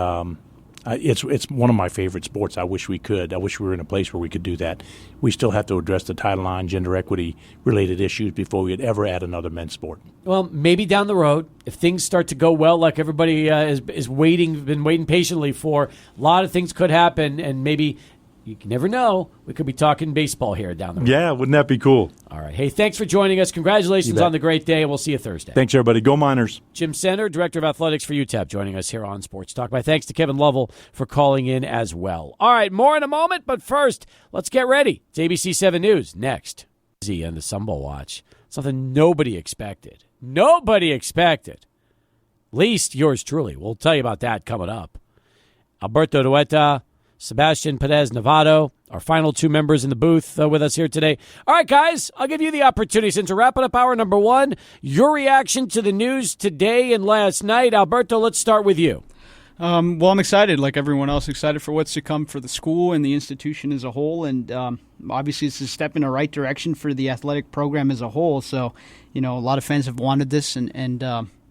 it's one of my favorite sports. I wish we could. I wish we were in a place where we could do that. We still have to address the Title IX gender equity related issues before we'd ever add another men's sport. Well, maybe down the road, if things start to go well, like everybody is been waiting patiently for, a lot of things could happen, and maybe. You can never know. We could be talking baseball here down the road. Yeah, wouldn't that be cool? All right. Hey, thanks for joining us. Congratulations on the great day, and we'll see you Thursday. Thanks, everybody. Go Miners. Jim Center, Director of Athletics for UTEP, joining us here on Sports Talk. My thanks to Kevin Lovell for calling in as well. All right, more in a moment, but first, let's get ready. It's ABC 7 News next. And the Sun Bowl watch. Something nobody expected. Nobody expected. Least yours truly. We'll tell you about that coming up. Alberto Dueta, Sebastian Perez-Nevado, our final 2 members in the booth with us here today. All right, guys, I'll give you the opportunity. Since we're wrapping up hour number 1, your reaction to the news today and last night. Alberto, let's start with you. Well, I'm excited, like everyone else, excited for what's to come for the school and the institution as a whole. And obviously, it's a step in the right direction for the athletic program as a whole. So, a lot of fans have wanted this and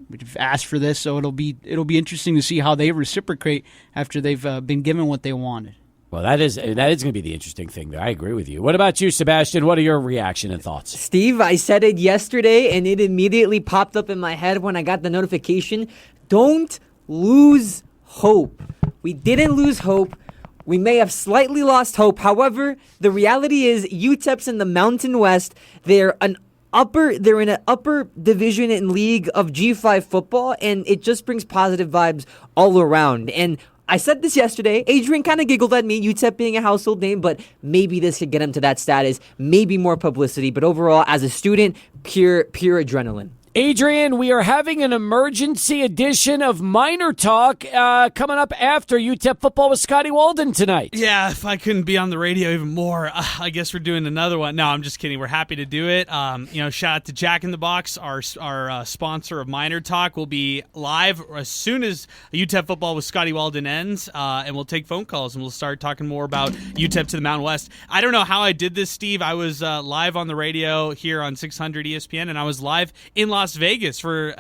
we've asked for this, so it'll be interesting to see how they reciprocate after they've been given what they wanted. Well, that is going to be the interesting thing there. I agree with you. What about you, Sebastian? What are your reaction and thoughts? Steve, I said it yesterday, and it immediately popped up in my head when I got the notification. don't lose hope. We didn't lose hope. We may have slightly lost hope. However, the reality is UTEP's in the Mountain West. They're in an upper division in league of G5 football, and it just brings positive vibes all around. And I said this yesterday. Adrian kind of giggled at me, UTEP being a household name, but maybe this could get him to that status, maybe more publicity. But overall, as a student, pure adrenaline. Adrian, we are having an emergency edition of Minor Talk coming up after UTEP football with Scotty Walden tonight. Yeah, if I couldn't be on the radio even more, I guess we're doing another one. No, I'm just kidding. We're happy to do it. Shout out to Jack in the Box, our sponsor of Minor Talk. We'll be live as soon as UTEP football with Scotty Walden ends, and we'll take phone calls and we'll start talking more about UTEP to the Mountain West. I don't know how I did this, Steve. I was live on the radio here on 600 ESPN, and I was live in Las Vegas for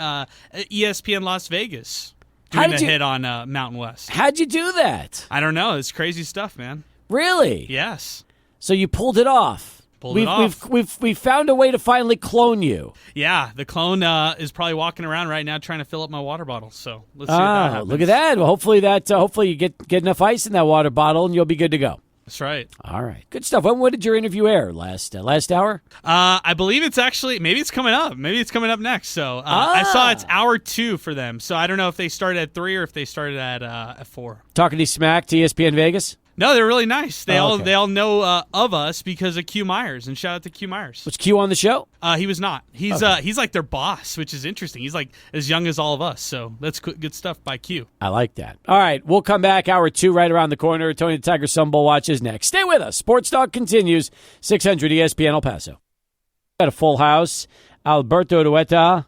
ESPN Las Vegas doing a hit on Mountain West. How'd you do that? I don't know. It's crazy stuff, man. Really? Yes. So you pulled it off. We've found a way to finally clone you. Yeah, the clone is probably walking around right now trying to fill up my water bottle. So let's see if that happens. Look at that. Well, hopefully you get enough ice in that water bottle and you'll be good to go. That's right. All right. Good stuff. When did your interview air? Last hour? I believe it's actually, maybe it's coming up. Maybe it's coming up next. So I saw it's hour 2 for them. So I don't know if they started at 3 or if they started at 4. Talking to Smack to ESPN Vegas? No, they're really nice. They all know of us because of Q Myers, and shout out to Q Myers. Was Q on the show? He was not. He's like their boss, which is interesting. He's like as young as all of us, so that's good stuff by Q. I like that. All right, we'll come back. Hour 2 right around the corner. Tony the Tiger Sun Bowl watch is next. Stay with us. Sports Talk continues. 600 ESPN El Paso. Got a full house. Alberto Dueta,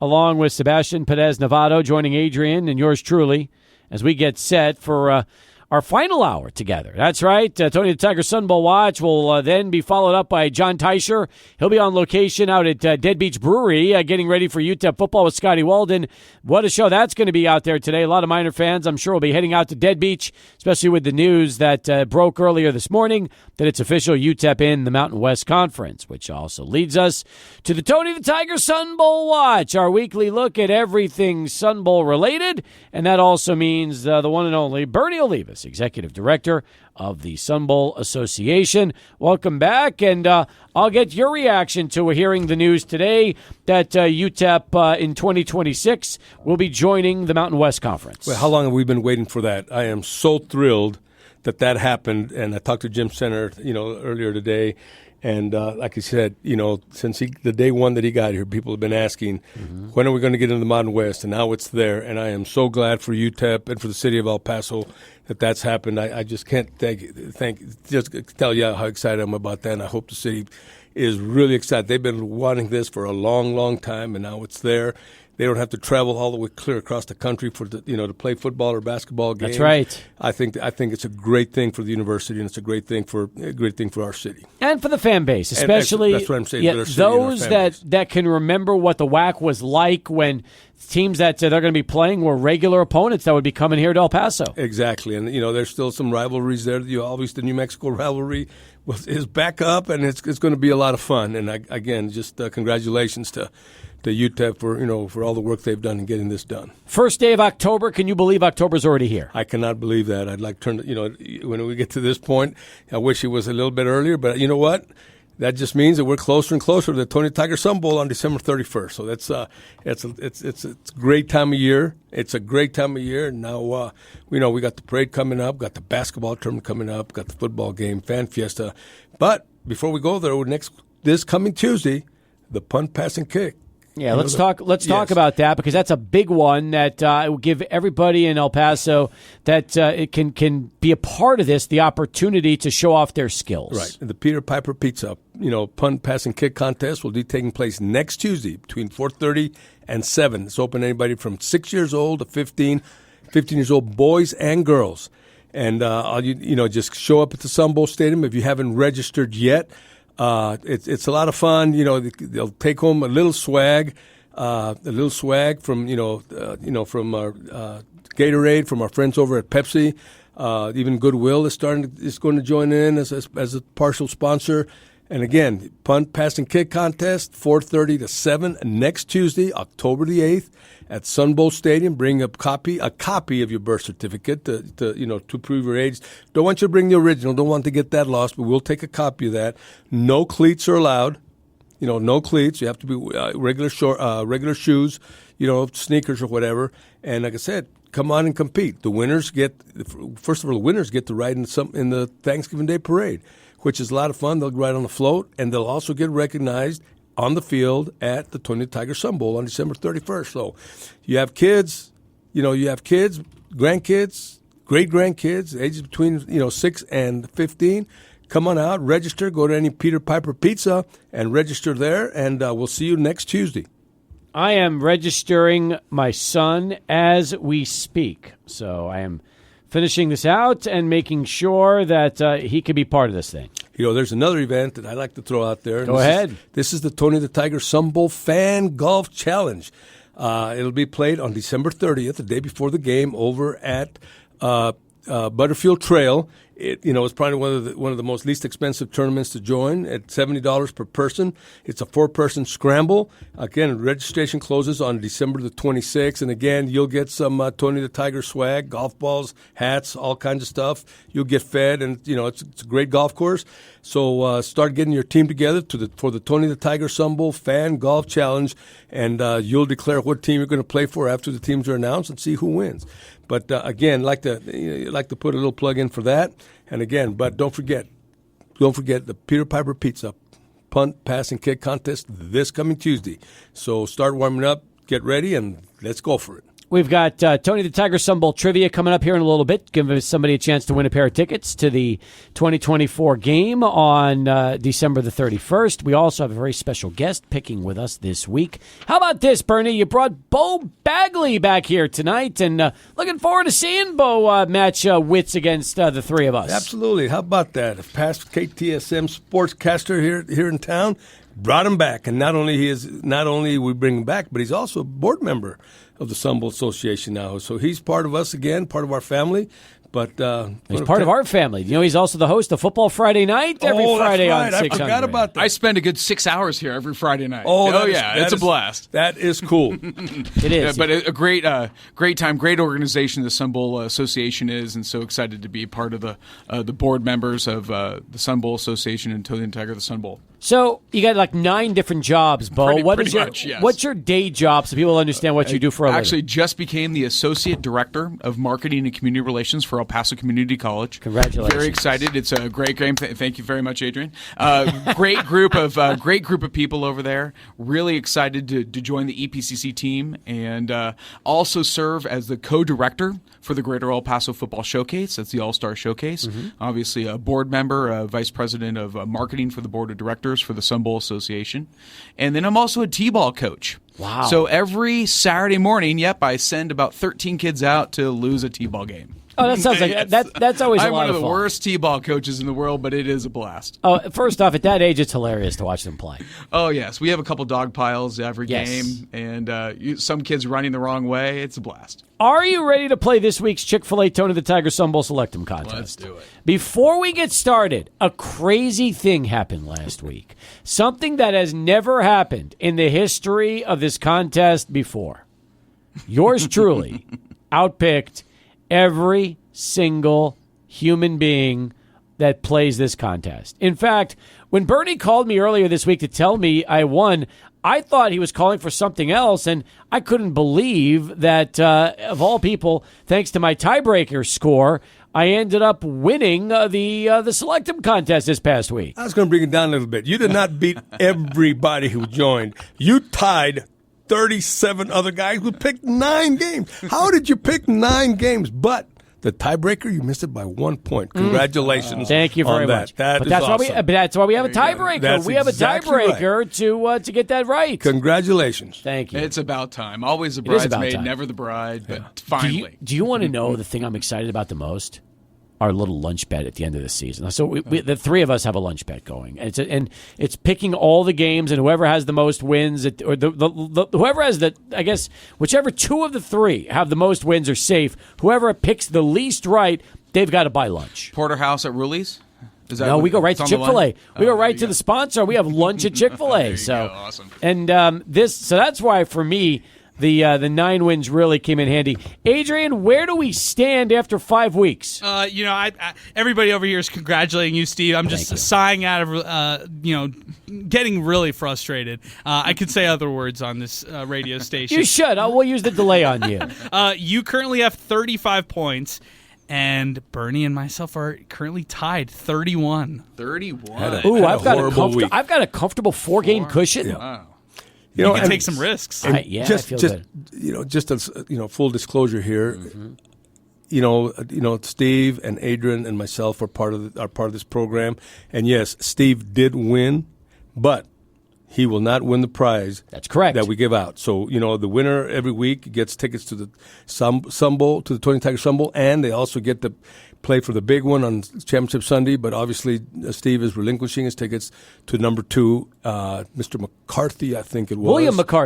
along with Sebastian Perez Nevado, joining Adrian and yours truly as we get set for our final hour together. That's right. Tony the Tiger Sun Bowl watch will then be followed up by John Teicher. He'll be on location out at Dead Beach Brewery getting ready for UTEP football with Scotty Walden. What a show that's going to be out there today. A lot of Miner fans, I'm sure, will be heading out to Dead Beach, especially with the news that broke earlier this morning that it's official UTEP in the Mountain West Conference, which also leads us to the Tony the Tiger Sun Bowl watch, our weekly look at everything Sun Bowl related. And that also means the one and only Bernie Olivas, Executive Director of the Sun Bowl Association. Welcome back, and I'll get your reaction to hearing the news today that UTEP in 2026 will be joining the Mountain West Conference. Well, how long have we been waiting for that? I am so thrilled that happened, and I talked to Jim Center, earlier today. And like I said, since the day one that he got here, people have been asking, when are we going to get into the Mountain West? And now it's there. And I am so glad for UTEP and for the city of El Paso that's happened. I just can't just tell you how excited I'm about that. And I hope the city is really excited. They've been wanting this for a long, long time, and now it's there. They don't have to travel all the way clear across the country to play football or basketball games. That's right. I think it's a great thing for the university, and it's a great thing for our city and for the fan base, especially. That's what I'm saying. Those that can remember what the WAC was like when teams that they're going to be playing were regular opponents that would be coming here to El Paso. Exactly, and there's still some rivalries there. Always the New Mexico rivalry is back up, and it's going to be a lot of fun. And again, just congratulations to UTEP for all the work they've done in getting this done. First day of October. Can you believe October's already here? I cannot believe that. I'd like to when we get to this point, I wish it was a little bit earlier, but you know what? That just means that we're closer and closer to the Tony Tiger Sun Bowl on December 31st. So that's it's a great time of year. It's a great time of year. And now we got the parade coming up, got the basketball tournament coming up, got the football game, fan fiesta. But before we go there, this coming Tuesday, the punt, pass, and kick. Yeah, let's talk about that, because that's a big one that will give everybody in El Paso that it can be a part of this the opportunity to show off their skills. Right. And the Peter Piper Pizza, punt, pass, and kick contest will be taking place next Tuesday between 4:30 and 7. It's open to anybody from 6 years old to 15 years old, boys and girls. And just show up at the Sun Bowl Stadium if you haven't registered yet. It's a lot of fun. They'll take home a little swag from from our Gatorade, from our friends over at Pepsi. Even Goodwill is going to join in as a partial sponsor. And again, punt, pass, and kick contest, 4:30 to 7 next Tuesday, October the 8th, at Sun Bowl Stadium. Bring a copy of your birth certificate to prove your age. Don't want you to bring the original. Don't want to get that lost, but we'll take a copy of that. No cleats are allowed. No cleats. You have to be regular shoes, sneakers or whatever. And like I said, come on and compete. The winners get to ride in the Thanksgiving Day Parade, which is a lot of fun. They'll ride on the float, and they'll also get recognized on the field at the Tony the Tiger Sun Bowl on December 31st. So you have kids, grandkids, great-grandkids, ages between 6 and 15. Come on out, register, go to any Peter Piper Pizza and register there, and we'll see you next Tuesday. I am registering my son as we speak, so I am finishing this out and making sure that he can be part of this thing. There's another event that I'd like to throw out there. Go ahead. This is the Tony the Tiger Sun Bowl Fan Golf Challenge. It'll be played on December 30th, the day before the game, over at Butterfield Trail. It's probably one of the most least expensive tournaments to join at $70 per person. It's a 4-person scramble. Again, registration closes on December the 26th. And again, you'll get some Tony the Tiger swag, golf balls, hats, all kinds of stuff. You'll get fed, and it's a great golf course. So start getting your team together for the Tony the Tiger Sun Bowl Fan Golf Challenge, and you'll declare what team you're going to play for after the teams are announced and see who wins. But again, like to put a little plug in for that. And again, but don't forget the Peter Piper Pizza punt, pass, and kick contest this coming Tuesday. So start warming up, get ready, and let's go for it. We've got Tony the Tiger Sun Bowl trivia coming up here in a little bit. Give somebody a chance to win a pair of tickets to the 2024 game on December the 31st. We also have a very special guest picking with us this week. How about this, Bernie? You brought Bo Bagley back here tonight, and looking forward to seeing Bo match wits against the three of us. Absolutely. How about that? A past KTSM sportscaster here in town, brought him back, and not only we bring him back, but he's also a board member of the Sun Bowl Association now. So he's part of us again, part of our family. But he's part of our family. He's also the host of Football Friday Night every Friday on 600. I forgot about that. I spend a good 6 hours here every Friday night. It's a blast. That is cool. It is. But a great time, great organization the Sun Bowl Association is, and so excited to be part of the board members of the Sun Bowl Association and Tony and Tiger the Sun Bowl. So you got like 9 different jobs, Bo. Pretty much, yes. What's your day job so people understand what you do for a living? Actually, just became the Associate Director of Marketing and Community Relations for El Paso Community College. Congratulations. Very excited. It's a great game. Thank you very much, Adrian. Great group of people over there. Really excited to join the EPCC team, and also serve as the co-director for the Greater El Paso Football Showcase. That's the All-Star Showcase. Mm-hmm. Obviously, a board member, vice president of marketing for the board of directors for the Sun Bowl Association. And then I'm also a T-ball coach. Wow. So every Saturday morning, I send about 13 kids out to lose a T-ball game. Oh, that sounds like that's always a lot of fun. I'm one of the worst T-ball coaches in the world, but it is a blast. Oh, first off, at that age, it's hilarious to watch them play. Oh, yes. We have a couple dog piles every game, and some kids running the wrong way. It's a blast. Are you ready to play this week's Chick-fil-A Tony the Tiger Sun Bowl Selectum contest? Let's do it. Before we get started, a crazy thing happened last week. Something that has never happened in the history of this contest before. Yours truly outpicked every single human being that plays this contest. In fact, when Bernie called me earlier this week to tell me I won, I thought he was calling for something else, and I couldn't believe that, of all people, thanks to my tiebreaker score, I ended up winning the Selectum contest this past week. I was going to bring it down a little bit. You did not beat everybody who joined. You tied 37 other guys who picked 9 games. How did you pick 9 games? But the tiebreaker, you missed it by 1 point. Congratulations. Thank you very much. That's awesome. That's why we have a tiebreaker. We have a tiebreaker right. to get that right. Congratulations. Thank you. It's about time. Always the bridesmaid, never the bride, but finally. Do you want to know the thing I'm excited about the most? Our little lunch bet at the end of the season. So we, the three of us have a lunch bet going, and it's picking all the games, and whoever has the most wins, or whoever has I guess whichever 2 of the 3 have the most wins are safe. Whoever picks the least right, they've got to buy lunch. Porterhouse at Ruli's? Is that No, we go right it's to on the line? Chick-fil-A. We go right to the sponsor. We have lunch at Chick-fil-A. So awesome. And so that's why for me the 9 wins really came in handy. Adrian, where do we stand after 5 weeks? Everybody over here is congratulating you, Steve. I'm just sighing out of getting really frustrated. I could say other words on this radio station. You should. We'll use the delay on you. You currently have 35 points. And Bernie and myself are currently tied 31. 31. Ooh, I've got a comfortable 4-game cushion. Yeah. Wow. You can take some risks. I feel good. Full disclosure here. Mm-hmm. Steve and Adrian and myself are part of this program. And yes, Steve did win, but he will not win the prize. That's correct. That we give out. So, the winner every week gets tickets to the Sun Bowl, to the 20 Tiger Sun Bowl, and they also get to play for the big one on Championship Sunday. But obviously, Steve is relinquishing his tickets to number 2, Mr. McCarthy, I think it was.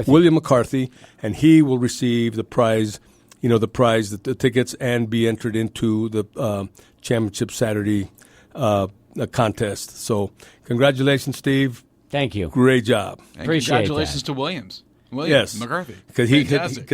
William McCarthy, and he will receive the prize. The tickets, and be entered into the Championship Saturday contest. So, congratulations, Steve. Thank you. Great job. And Appreciate congratulations that. to Williams. Yes, McCarthy. Because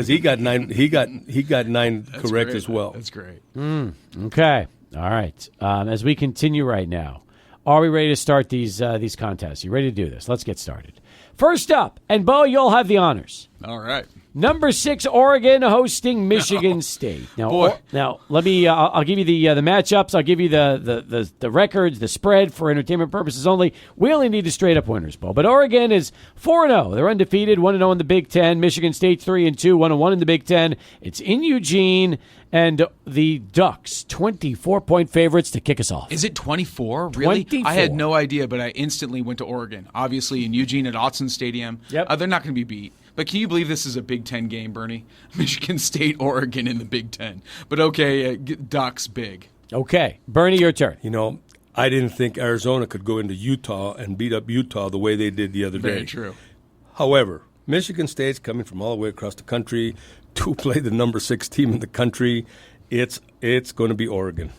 he got 9. He got 9 That's correct great, as well. That's great. Okay. All right. As we continue right now, are we ready to start these contests? You ready to do this? Let's get started. First up, and Bo, you'll have the honors. All right. Number 6, Oregon hosting Michigan State. Now, let me. I'll give you the matchups. I'll give you the records, the spread for entertainment purposes only. We only need the straight up winners, Bo. But Oregon is 4-0. They're undefeated, 1-0 in the Big Ten. Michigan State 3-2, 1-1 in the Big Ten. It's in Eugene, and the Ducks 24-point favorites to kick us off. Is it 24? Really? 24. I had no idea, but I instantly went to Oregon. Obviously, in Eugene at Autzen Stadium. Yep. They're not going to be beat. But can you believe this is a Big Ten game, Bernie? Michigan State, Oregon in the Big Ten. But okay, Ducks big. Okay, Bernie, your turn. I didn't think Arizona could go into Utah and beat up Utah the way they did the other day. Very true. However, Michigan State's coming from all the way across the country to play the number 6 team in the country. It's going to be Oregon.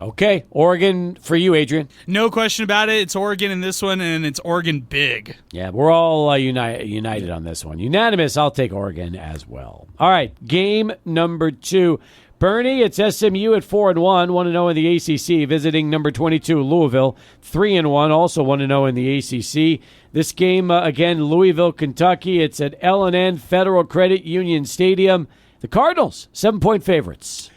Okay, Oregon for you, Adrian. No question about it. It's Oregon in this one, and it's Oregon big. Yeah, we're all united on this one. Unanimous, I'll take Oregon as well. All right, game number 2. Bernie, it's SMU at 4-1, 1-0 in the ACC, visiting number 22 Louisville, 3-1, also 1-0 in the ACC. This game, again, Louisville, Kentucky. It's at L&N Federal Credit Union Stadium. The Cardinals, 7-point favorites.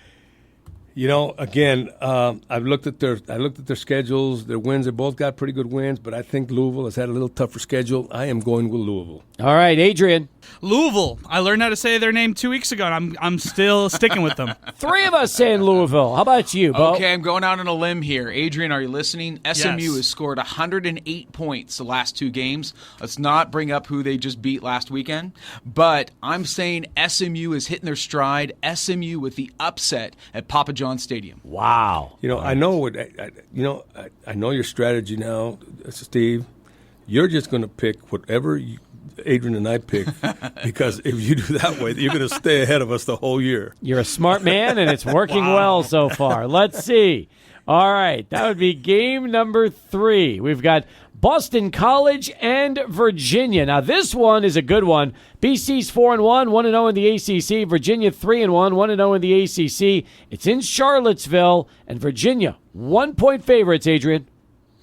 Again, I looked at their schedules, their wins. They both got pretty good wins, but I think Louisville has had a little tougher schedule. I am going with Louisville. All right, Adrian. Louisville. I learned how to say their name 2 weeks ago, and I'm still sticking with them. 3 of us saying Louisville. How about you, Bo? Okay, I'm going out on a limb here. Adrian, are you listening? SMU Yes. has scored 108 points the last 2 games. Let's not bring up who they just beat last weekend, but I'm saying SMU is hitting their stride. SMU with the upset at Papa John's Stadium. Wow. I know I know your strategy now, Steve. You're just going to pick whatever Adrian and I pick, because if you do that way, you're going to stay ahead of us the whole year. You're a smart man, and it's working well so far. Let's see. All right, that would be game number 3. We've got Boston College and Virginia. Now, this one is a good one. BC's 4-1, 1-0 in the ACC. Virginia 3-1, 1-0 in the ACC. It's in Charlottesville, and Virginia 1-point favorites, Adrian.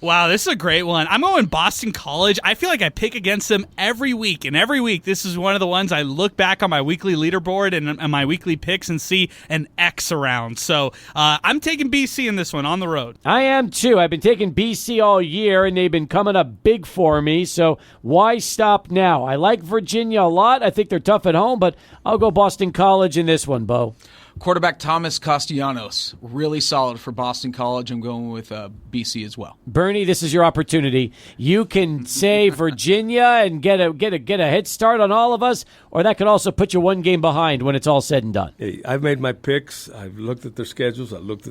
Wow, this is a great one. I'm going Boston College. I feel like I pick against them every week, and every week this is one of the ones I look back on my weekly leaderboard and my weekly picks and see an X around. So I'm taking BC in this one on the road. I am too. I've been taking BC all year, and they've been coming up big for me, so why stop now? I like Virginia a lot. I think they're tough at home, but I'll go Boston College in this one, Bo. Quarterback Thomas Castellanos, really solid for Boston College. I'm going with BC as well. Bernie, this is your opportunity. You can say Virginia and get a head start on all of us, or that could also put you 1 game behind when it's all said and done. Hey, I've made my picks. I've looked at their schedules. I looked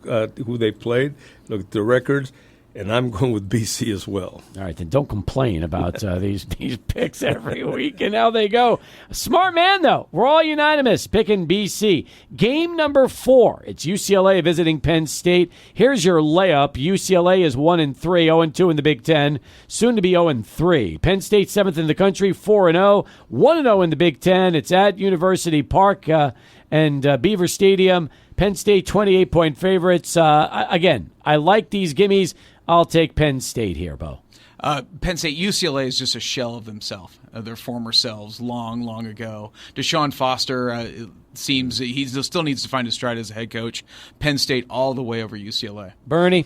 at who they played, looked at their records, and I'm going with BC as well. All right, then don't complain about these picks every week and how they go. Smart man, though. We're all unanimous picking BC. Game number 4. It's UCLA visiting Penn State. Here's your layup. UCLA is 1-3, 0-2 in the Big Ten, soon to be 0-3. Penn State 7th in the country, 4-0, 1-0 in the Big Ten. It's at University Park and Beaver Stadium. Penn State 28-point favorites. Again, I like these gimmies. I'll take Penn State here, Bo. Penn State, UCLA is just a shell of themselves, their former selves, long, long ago. Deshaun Foster seems he still needs to find his stride as a head coach. Penn State all the way over UCLA. Bernie?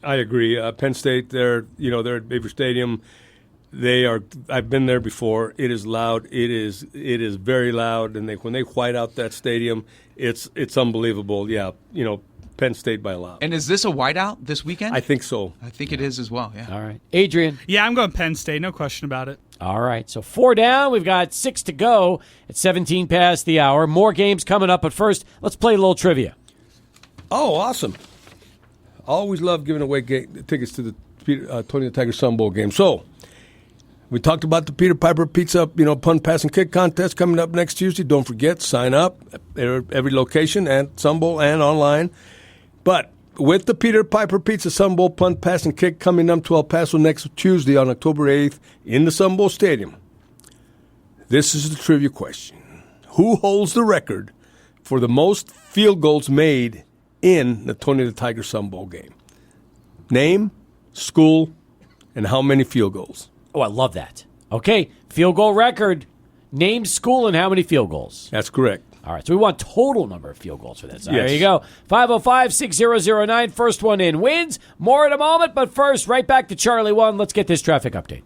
I agree. Penn State, they're at Beaver Stadium. I've been there before. It is loud. It is very loud, and when they white out that stadium, it's unbelievable. Yeah, Penn State by a lot. And is this a whiteout this weekend? I think so. I think it is as well, yeah. All right. Adrian? Yeah, I'm going Penn State. No question about it. All right. So 4 down. We've got 6 to go. It's 17 past the hour. More games coming up. But first, let's play a little trivia. Oh, awesome. I always love giving away tickets to the Tony the Tiger Sun Bowl game. So we talked about the Peter Piper Pizza, punt, pass, and kick contest coming up next Tuesday. Don't forget, sign up at every location at Sun Bowl and online. But with the Peter Piper Pizza Sun Bowl punt, pass, and kick coming up to El Paso next Tuesday on October 8th in the Sun Bowl Stadium, this is the trivia question. Who holds the record for the most field goals made in the Tony the Tiger Sun Bowl game? Name, school, and how many field goals? Oh, I love that. Okay, field goal record. Name, school, and how many field goals? That's correct. All right, so we want total number of field goals for this. Yes. There you go. 505-6009. First one in wins. More in a moment, but first, right back to Charlie 1. Let's get this traffic update.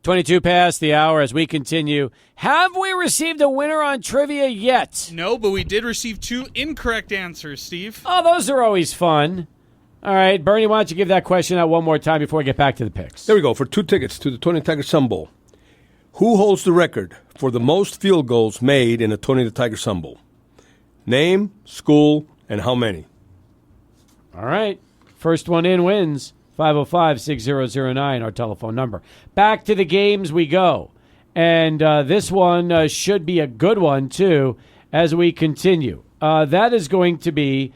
22 past the hour as we continue. Have we received a winner on trivia yet? No, but we did receive 2 incorrect answers, Steve. Oh, those are always fun. All right, Bernie, why don't you give that question out one more time before we get back to the picks? There we go. For 2 tickets to the Tony the Tiger Sun Bowl. Who holds the record for the most field goals made in a Tony the Tiger Sun Bowl? Name, school, and how many? All right. First one in wins. 505-6009, our telephone number. Back to the games we go. And this one should be a good one, too, as we continue. That is going to be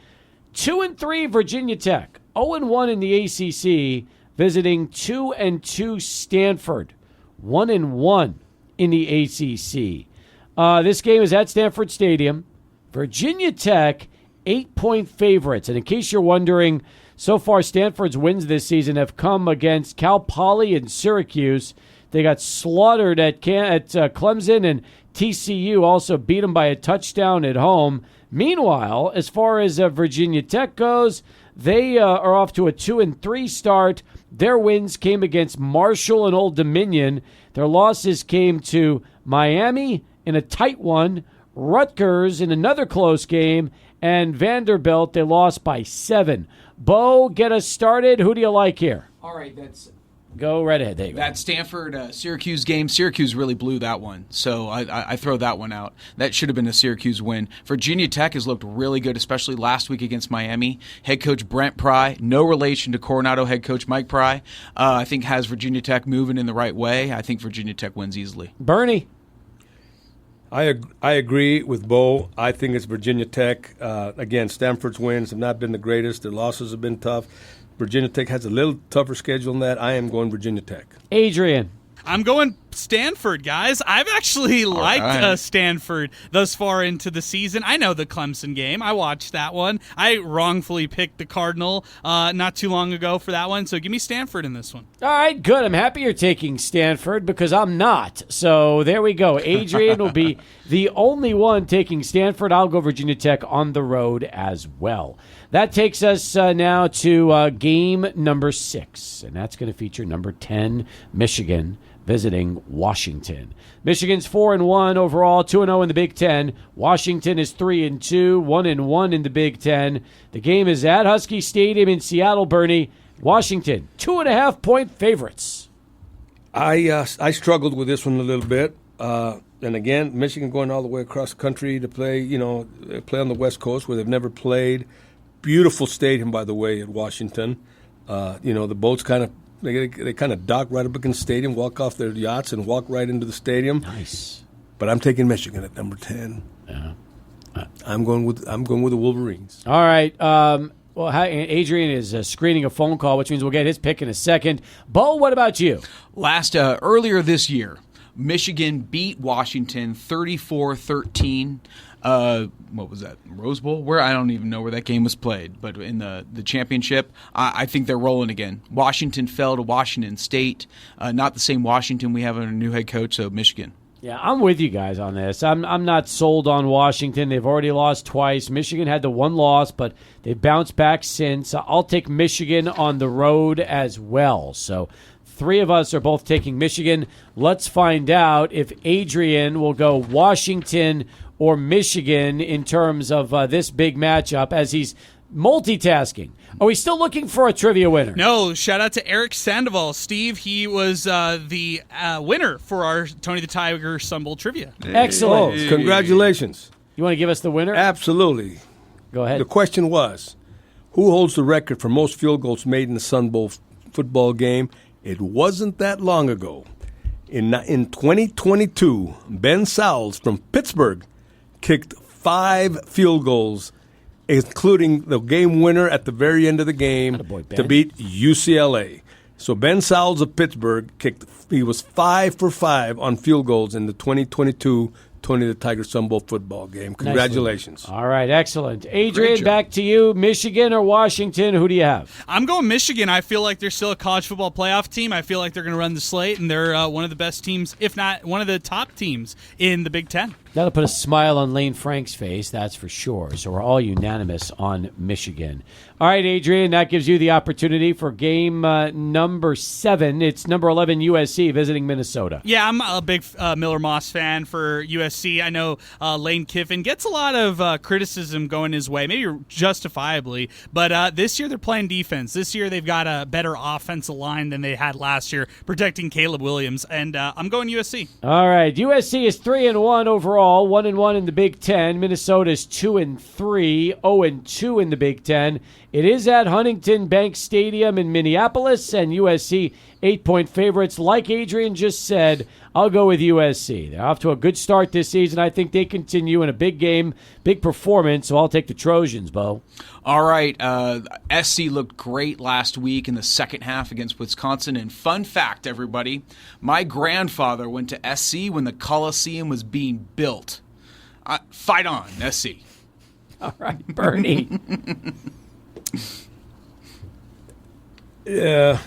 2-3 Virginia Tech, 0-1 in the ACC, visiting 2-2 Stanford, 1-1 in the ACC. This game is at Stanford Stadium. Virginia Tech, 8-point favorites. And in case you're wondering, so far Stanford's wins this season have come against Cal Poly and Syracuse. They got slaughtered at Clemson, and TCU also beat them by a touchdown at home. Meanwhile, as far as Virginia Tech goes, they are off to a 2-3 start. Their wins came against Marshall and Old Dominion. Their losses came to Miami in a tight one, Rutgers in another close game, and Vanderbilt, they lost by 7. Bo, get us started. Who do you like here? All right, Go right ahead. There you go. That Stanford-Syracuse game, Syracuse really blew that one, so I throw that one out. That should have been a Syracuse win. Virginia Tech has looked really good, especially last week against Miami. Head coach Brent Pry, no relation to Coronado head coach Mike Pry, I think has Virginia Tech moving in the right way. I think Virginia Tech wins easily. Bernie? I agree with Bo. I think it's Virginia Tech. Again, Stanford's wins have not been the greatest. Their losses have been tough. Virginia Tech has a little tougher schedule than that. I am going Virginia Tech. Adrian? I'm going Stanford, guys. I've actually liked Stanford thus far into the season. I know the Clemson game. I watched that one. I wrongfully picked the Cardinal not too long ago for that one, so give me Stanford in this one. All right, good. I'm happy you're taking Stanford because I'm not. So there we go. Adrian will be the only one taking Stanford. I'll go Virginia Tech on the road as well. That takes us now to game number 6, and that's going to feature number 10, Michigan, visiting Washington. Michigan's 4-1 overall, 2-0 in the Big Ten. Washington is 3-2, 1-1 in the Big Ten. The game is at Husky Stadium in Seattle, Bernie. Washington, 2.5-point favorites. I struggled with this one a little bit. And again, Michigan going all the way across the country to play on the West Coast where they've never played. Beautiful stadium, by the way, at Washington. The boats they kind of dock right up against the stadium, walk off their yachts, and walk right into the stadium. Nice. But I'm taking Michigan at number 10. Yeah. I'm going with the Wolverines. All right. Adrian is screening a phone call, which means we'll get his pick in a second. Bo, what about you? Earlier this year, Michigan beat Washington 34-13. What was that? Rose Bowl? Where I don't even know where that game was played, but in the championship, I think they're rolling again. Washington fell to Washington State, not the same Washington we have in a new head coach, so Michigan. Yeah, I'm with you guys on this. I'm not sold on Washington. They've already lost twice. Michigan had the one loss, but they've bounced back since. I'll take Michigan on the road as well. So 3 of us are both taking Michigan. Let's find out if Adrian will go Washington or Michigan in terms of this big matchup as he's multitasking. Are we still looking for a trivia winner? No, shout out to Eric Sandoval. Steve, he was the winner for our Tony the Tiger Sun Bowl trivia. Excellent. Oh, congratulations. You want to give us the winner? Absolutely. Go ahead. The question was, who holds the record for most field goals made in the Sun Bowl football game? It wasn't that long ago. In 2022, Ben Sowles from Pittsburgh kicked 5 field goals, including the game winner at the very end of the game to beat UCLA. So Ben Sowles of Pittsburgh he was 5 for 5 on field goals in the 2022 Tony the Tiger Sun Bowl football game. Congratulations. All right, excellent. Adrian, back to you. Michigan or Washington, who do you have? I'm going Michigan. I feel like they're still a college football playoff team. I feel like they're going to run the slate, and they're one of the best teams, if not one of the top teams in the Big Ten. That'll put a smile on Lane Frank's face, that's for sure. So we're all unanimous on Michigan. All right, Adrian, that gives you the opportunity for game number 7. It's number 11 USC visiting Minnesota. Yeah, I'm a big Miller Moss fan for USC. I know Lane Kiffin gets a lot of criticism going his way, maybe justifiably, but this year they're playing defense. This year they've got a better offensive line than they had last year, protecting Caleb Williams, and I'm going USC. All right, USC is 3-1 overall, 1-1 in the Big Ten. Minnesota is 2-3, 0-2 in the Big Ten. It is at Huntington Bank Stadium in Minneapolis, and USC 8-point favorites. Like Adrian just said, I'll go with USC. They're off to a good start this season. I think they continue in a big game, big performance, so I'll take the Trojans, Bo. All right. SC looked great last week in the second half against Wisconsin. And fun fact, everybody, my grandfather went to SC when the Coliseum was being built. Fight on, SC. All right, Bernie. Yeah,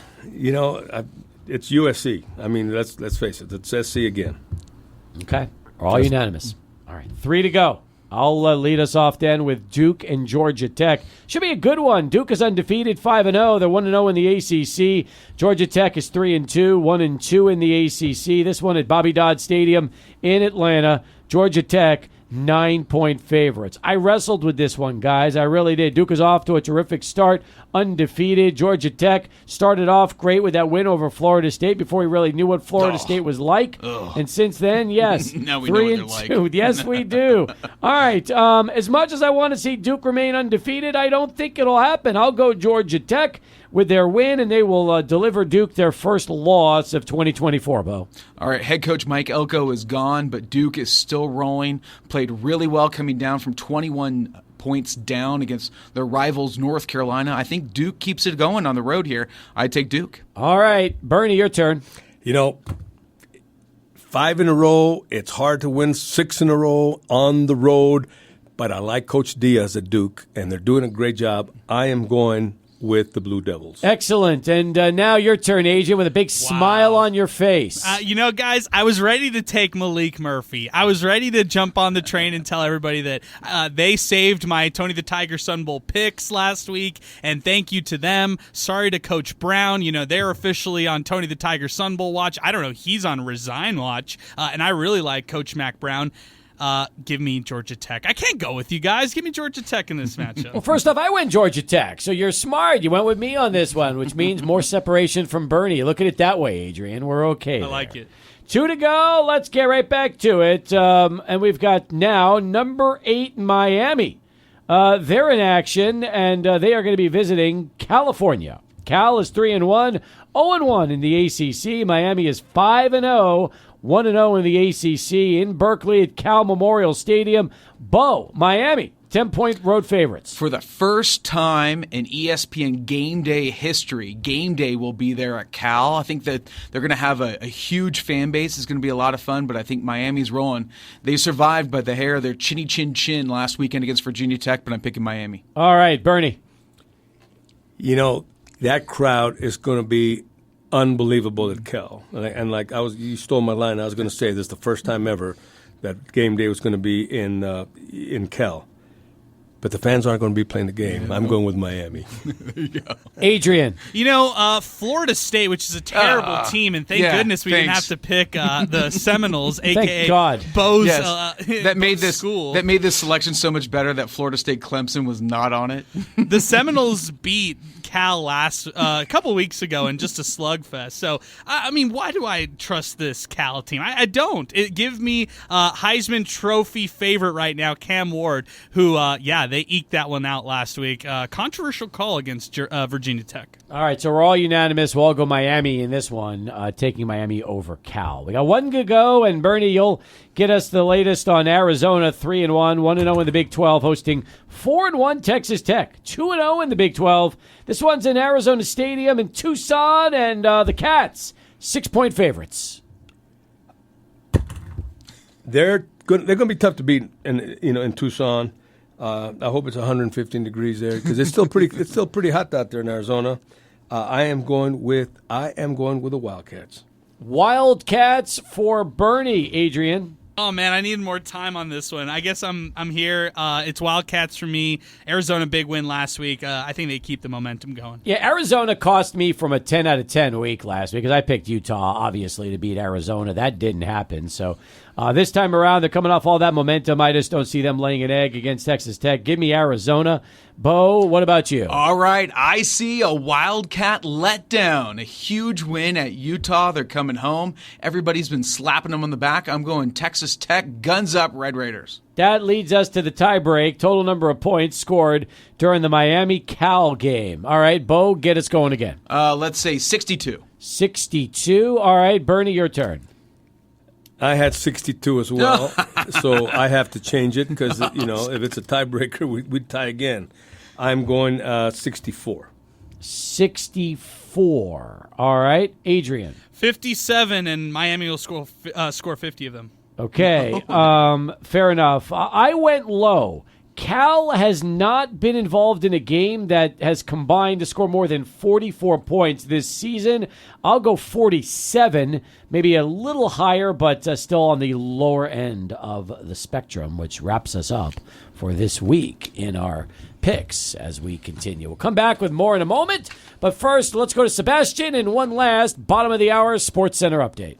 it's USC. I mean, let's face it, it's SC again. Okay, we're all unanimous. All right, 3 to go. I'll lead us off then with Duke and Georgia Tech. Should be a good one. Duke is undefeated, 5-0. They're 1-0 in the ACC. Georgia Tech is 3-2, 1-2 in the ACC. This one at Bobby Dodd Stadium in Atlanta. Georgia Tech, 9-point favorites. I wrestled with this one, guys. I really did. Duke is off to a terrific start, undefeated. Georgia Tech started off great with that win over Florida State before we really knew what Florida State was like. And since then, yes, now we know what 3-2. Like. Yes, we do. All right. As much as I want to see Duke remain undefeated, I don't think it'll happen. I'll go Georgia Tech with their win, and they will deliver Duke their first loss of 2024, Bo. All right, head coach Mike Elko is gone, but Duke is still rolling. Played really well coming down from 21 points down against their rivals North Carolina. I think Duke keeps it going on the road here. I take Duke. All right, Bernie, your turn. 5 in a row. It's hard to win 6 in a row on the road, but I like Coach Diaz at Duke, and they're doing a great job. I am going with the Blue Devils. Excellent. And now your turn, Adrian, with a big smile on your face. Guys, I was ready to take Malik Murphy. I was ready to jump on the train and tell everybody that they saved my Tony the Tiger Sun Bowl picks last week, and thank you to them. Sorry to Coach Brown. They're officially on Tony the Tiger Sun Bowl watch. I don't know. He's on Resign watch, and I really like Coach Mac Brown. Give me Georgia Tech. I can't go with you guys. Give me Georgia Tech in this matchup. Well, first off, I went Georgia Tech, so you're smart. You went with me on this one, which means more separation from Bernie. Look at it that way, Adrian. We're okay. I like it. 2 to go. Let's get right back to it. And we've got now number 8 Miami. They're in action, and they are going to be visiting California. Cal is 3-1, 0-1 in the ACC. Miami is 5-0. 1-0 in the ACC in Berkeley at Cal Memorial Stadium. Bo, Miami, 10-point road favorites. For the first time in ESPN Game Day history, Game Day will be there at Cal. I think that they're going to have a huge fan base. It's going to be a lot of fun, but I think Miami's rolling. They survived by the hair of their chinny chin chin last weekend against Virginia Tech, but I'm picking Miami. All right, Bernie. That crowd is going to be unbelievable at Cal. And you stole my line. I was going to say this is the first time ever that Game Day was going to be in Cal. But the fans aren't going to be playing the game. I'm going with Miami. There you go. Adrian. Florida State, which is a terrible team, and thank goodness we didn't have to pick the Seminoles, a.k.a. Thank God. Bo's that made this school. That made this selection so much better that Florida State Clemson was not on it. The Seminoles beat Cal a couple weeks ago in just a slugfest. So, why do I trust this Cal team? I don't. It gives me Heisman Trophy favorite right now, Cam Ward, who, they eked that one out last week. Controversial call against Virginia Tech. All right, so we're all unanimous. We'll all go Miami in this one, taking Miami over Cal. We got one to go, and Bernie, you'll get us the latest on Arizona, 3-1, 1-0 in the Big 12, hosting 4-1 Texas Tech, 2-0 in the Big 12. This one's in Arizona Stadium in Tucson, and the Cats, 6-point favorites. They're going to be tough to beat in Tucson. I hope it's 115 degrees there because it's still pretty hot out there in Arizona. I am going with the Wildcats. Wildcats for Bernie, Adrian. Oh man, I need more time on this one. I guess I'm here. It's Wildcats for me. Arizona big win last week. I think they keep the momentum going. Yeah, Arizona cost me from a 10 out of 10 week last week because I picked Utah, obviously, to beat Arizona. That didn't happen. So this time around, they're coming off all that momentum. I just don't see them laying an egg against Texas Tech. Give me Arizona. Bo, what about you? All right, I see a Wildcat letdown. A huge win at Utah. They're coming home. Everybody's been slapping them on the back. I'm going Texas Tech. Guns up, Red Raiders. That leads us to the tiebreak. Total number of points scored during the Miami-Cal game. All right, Bo, get us going again. Let's say 62. 62. All right, Bernie, your turn. I had 62 as well, so I have to change it because, if it's a tiebreaker, we'd tie again. I'm going 64. 64. All right, Adrian. 57, and Miami will score 50 of them. Okay, fair enough. I went low. Cal has not been involved in a game that has combined to score more than 44 points this season. I'll go 47, maybe a little higher, but still on the lower end of the spectrum, which wraps us up for this week in our picks as we continue. We'll come back with more in a moment, but first, let's go to Sebastian and one last bottom of the hour Sports Center update.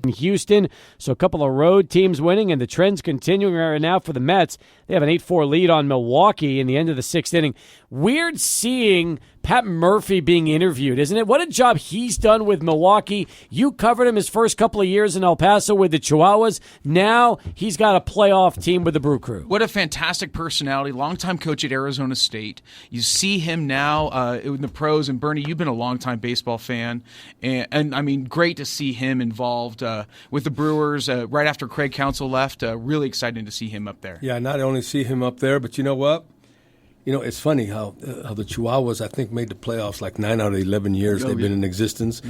In Houston, so a couple of road teams winning, and the trend's continuing right now for the Mets. They have an 8-4 lead on Milwaukee in the end of the sixth inning. Weird seeing Pat Murphy being interviewed, isn't it? What a job he's done with Milwaukee. You covered him his first couple of years in El Paso with the Chihuahuas. Now he's got a playoff team with the Brew Crew. What a fantastic personality, longtime coach at Arizona State. You see him now in the pros, and Bernie, you've been a longtime baseball fan, and I mean, great to see him involved with the Brewers right after Craig Counsell left. Really exciting to see him up there. Yeah, not only see him up there, but you know what? It's funny how the Chihuahuas, I think, made the playoffs like 9 out of 11 years they've been in existence,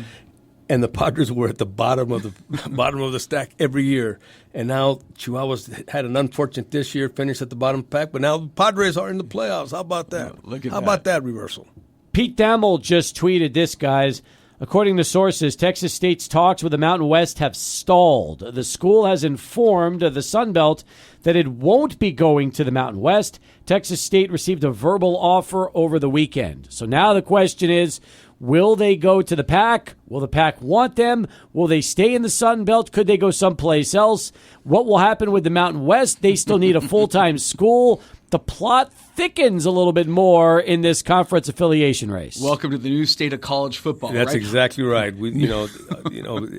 and the Padres were at the bottom of the stack every year. And now Chihuahuas had an unfortunate this year, finished at the bottom of the pack, but now the Padres are in the playoffs. How about that? How about that reversal? Pete Thamel just tweeted this, guys. According to sources, Texas State's talks with the Mountain West have stalled. The school has informed the Sun Belt that it won't be going to the Mountain West. Texas State received a verbal offer over the weekend. So now the question is, will they go to the Pac? Will the Pac want them? Will they stay in the Sun Belt? Could they go someplace else? What will happen with the Mountain West? They still need a full-time school. The plot thickens a little bit more in this conference affiliation race. Welcome to the new state of college football. That's right? exactly right. We,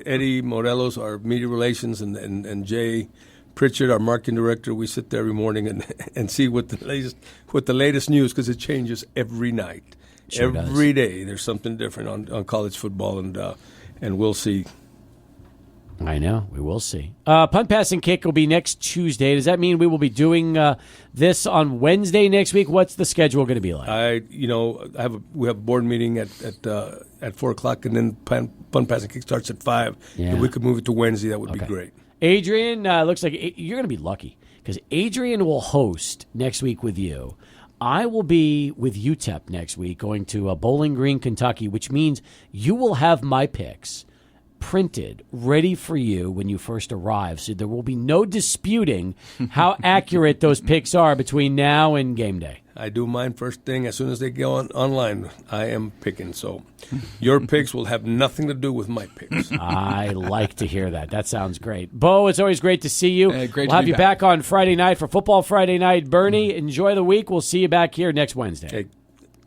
Eddie Morelos, our media relations, and Jay Pritchard, our marketing director, we sit there every morning and see what the latest news, because it changes every night. Sure every day there's something different on college football, and we'll see. I know. We will see. Punt, pass, and kick will be next Tuesday. Does that mean we will be doing this on Wednesday next week? What's the schedule going to be like? We have a board meeting at 4:00, and then punt, pass, and kick starts at 5. Yeah. If we could move it to Wednesday, that would be great. Adrian, looks like you're going to be lucky because Adrian will host next week with you. I will be with UTEP next week going to Bowling Green, Kentucky, which means you will have my picks printed, ready for you when you first arrive. So there will be no disputing how accurate those picks are between now and game day. I do mine first thing. As soon as they go online, I am picking. So your picks will have nothing to do with my picks. I like to hear that. That sounds great. Bo, it's always great to see you. Great we'll have you back on Friday night for Football Friday Night. Bernie, enjoy the week. We'll see you back here next Wednesday. Hey.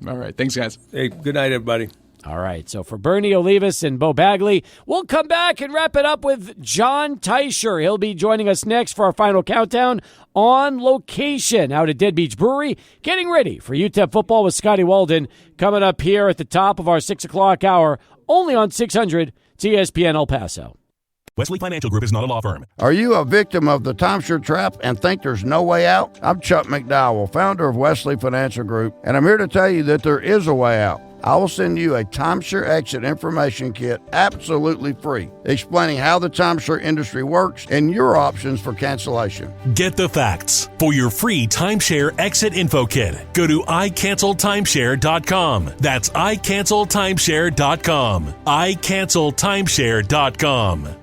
All right. Thanks, guys. Hey, good night, everybody. All right, so for Bernie Olivas and Bo Bagley, we'll come back and wrap it up with John Teicher. He'll be joining us next for our final countdown on location out at Dead Beach Brewery, getting ready for UTEP football with Scotty Walden coming up here at the top of our 6 o'clock hour, only on 600 ESPN El Paso. Wesley Financial Group is not a law firm. Are you a victim of the timeshare trap and think there's no way out? I'm Chuck McDowell, founder of Wesley Financial Group, and I'm here to tell you that there is a way out. I will send you a timeshare exit information kit absolutely free, explaining how the timeshare industry works and your options for cancellation. Get the facts. For your free timeshare exit info kit, go to iCancelTimeshare.com. That's iCancelTimeshare.com. iCancelTimeshare.com.